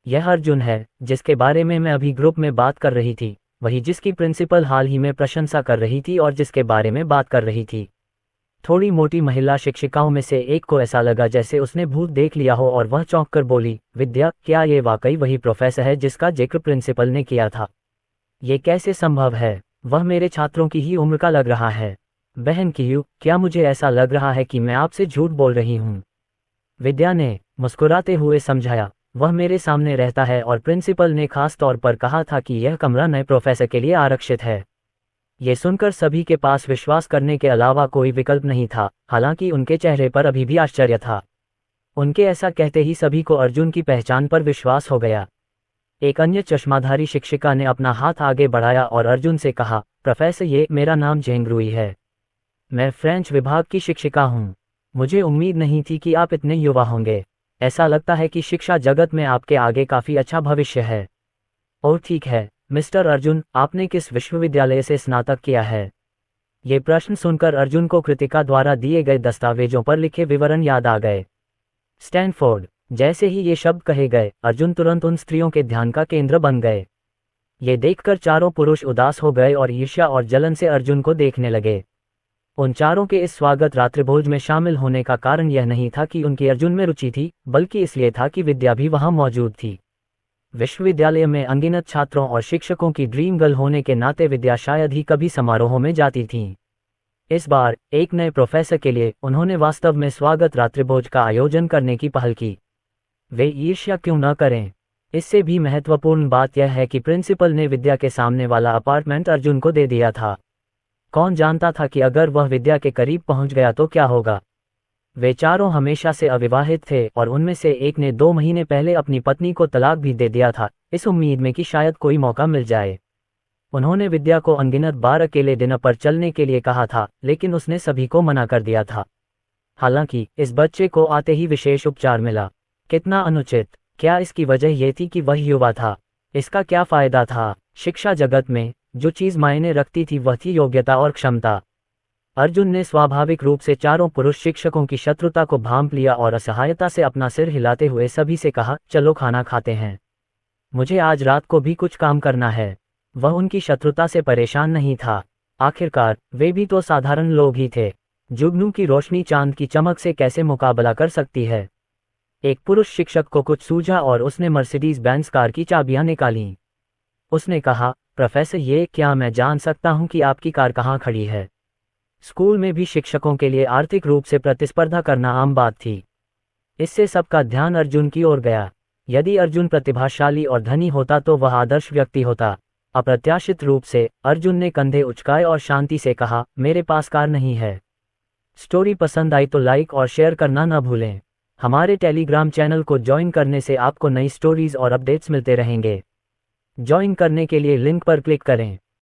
यह अर्जुन है, जिसके बारे में मैं अभी ग्रुप में बात कर रही थी, वही जिसकी प्रिंसिपल हाल ही में प्रशंसा कर रही थी और जिसके बारे में बात कर रही थी। थोड़ी मोटी महिला शिक्षिकाओं में से एक को ऐसा लगा जैसे उसने भूत देख लिया हो और वह चौंक कर बोली, विद्या, क्या ये वाकई वही प्रोफेसर है जिसका जिक्र प्रिंसिपल ने किया था? ये कैसे संभव है? वह मेरे छात्रों की ही उम्र का लग रहा है। बहन कीयू, क्या मुझे ऐसा लग रहा है कि मैं आपसे झूठ बोल रही हूँ? विद्या ने मुस्कुराते हुए समझाया, वह मेरे सामने रहता है और प्रिंसिपल ने खास तौर पर कहा था कि यह कमरा नए प्रोफेसर के लिए आरक्षित है। ये सुनकर सभी के पास विश्वास करने के अलावा कोई विकल्प नहीं था, हालांकि उनके चेहरे पर अभी भी आश्चर्य था। उनके ऐसा कहते ही सभी को अर्जुन की पहचान पर विश्वास हो गया। एक अन्य चश्माधारी शिक्षिका ने अपना हाथ आगे बढ़ाया और अर्जुन से कहा, प्रोफेसर, मेरा नाम जेंगरुई है। मैं फ्रेंच विभाग की शिक्षिका हूँ। मुझे उम्मीद नहीं थी कि आप इतने युवा होंगे। ऐसा लगता है कि शिक्षा जगत में आपके आगे काफ़ी अच्छा भविष्य है। और ठीक है, मिस्टर अर्जुन, आपने किस विश्वविद्यालय से स्नातक किया है? ये प्रश्न सुनकर अर्जुन को कृतिका द्वारा दिए गए दस्तावेजों पर लिखे विवरण याद आ गए। स्टैनफोर्ड। जैसे ही ये शब्द कहे गए, अर्जुन तुरंत उन स्त्रियों के ध्यान का केंद्र बन गए। ये देखकर चारों पुरुष उदास हो गए और ईर्ष्या और जलन से अर्जुन को देखने लगे। उन चारों के इस स्वागत रात्रिभोज में शामिल होने का कारण यह नहीं था कि उनकी अर्जुन में रुचि थी, बल्कि इसलिए था कि विद्या भी वहां मौजूद थी। विश्वविद्यालय में अनगिनत छात्रों और शिक्षकों की ड्रीम गर्ल होने के नाते विद्या शायद ही कभी समारोहों में जाती थीं। इस बार एक नए प्रोफेसर के लिए उन्होंने वास्तव में स्वागत रात्रिभोज का आयोजन करने की पहल की। वे ईर्ष्या क्यों न करें? इससे भी महत्वपूर्ण बात यह है कि प्रिंसिपल ने विद्या के सामने वाला अपार्टमेंट अर्जुन को दे दिया था। कौन जानता था कि अगर वह विद्या के करीब पहुंच गया तो क्या होगा? वे चारों हमेशा से अविवाहित थे और उनमें से एक ने 2 महीने पहले अपनी पत्नी को तलाक भी दे दिया था, इस उम्मीद में कि शायद कोई मौका मिल जाए। उन्होंने विद्या को अनगिनत बार अकेले डिनर पर चलने के लिए कहा था, लेकिन उसने सभी को मना कर दिया था। हालांकि इस बच्चे को आते ही विशेष उपचार मिला। कितना अनुचित! क्या इसकी वजह यह थी कि वह युवा था? इसका क्या फायदा था? शिक्षा जगत में जो चीज़ मायने रखती थी वह थी योग्यता और क्षमता। अर्जुन ने स्वाभाविक रूप से चारों पुरुष शिक्षकों की शत्रुता को भांप लिया और असहायता से अपना सिर हिलाते हुए सभी से कहा, चलो खाना खाते हैं। मुझे आज रात को भी कुछ काम करना है। वह उनकी शत्रुता से परेशान नहीं था। आखिरकार वे भी तो साधारण लोग ही थे। जुगनू की रोशनी चांद की चमक से कैसे मुकाबला कर सकती है। एक पुरुष शिक्षक को कुछ सूझा और उसने मर्सिडीज बेंज कार की चाबियां निकालीं। उसने कहा, प्रोफेसर, ये क्या मैं जान सकता हूं कि आपकी कार कहाँ खड़ी है? स्कूल में भी शिक्षकों के लिए आर्थिक रूप से प्रतिस्पर्धा करना आम बात थी। इससे सबका ध्यान अर्जुन की ओर गया। यदि अर्जुन प्रतिभाशाली और धनी होता तो वह आदर्श व्यक्ति होता। अप्रत्याशित रूप से अर्जुन ने कंधे उचकाए और शांति से कहा, मेरे पास कार नहीं है। स्टोरी पसंद आई तो लाइक और शेयर करना न भूलें। हमारे टेलीग्राम चैनल को ज्वाइन करने से आपको नई स्टोरीज और अपडेट्स मिलते रहेंगे। ज्वाइन करने के लिए लिंक पर क्लिक करें।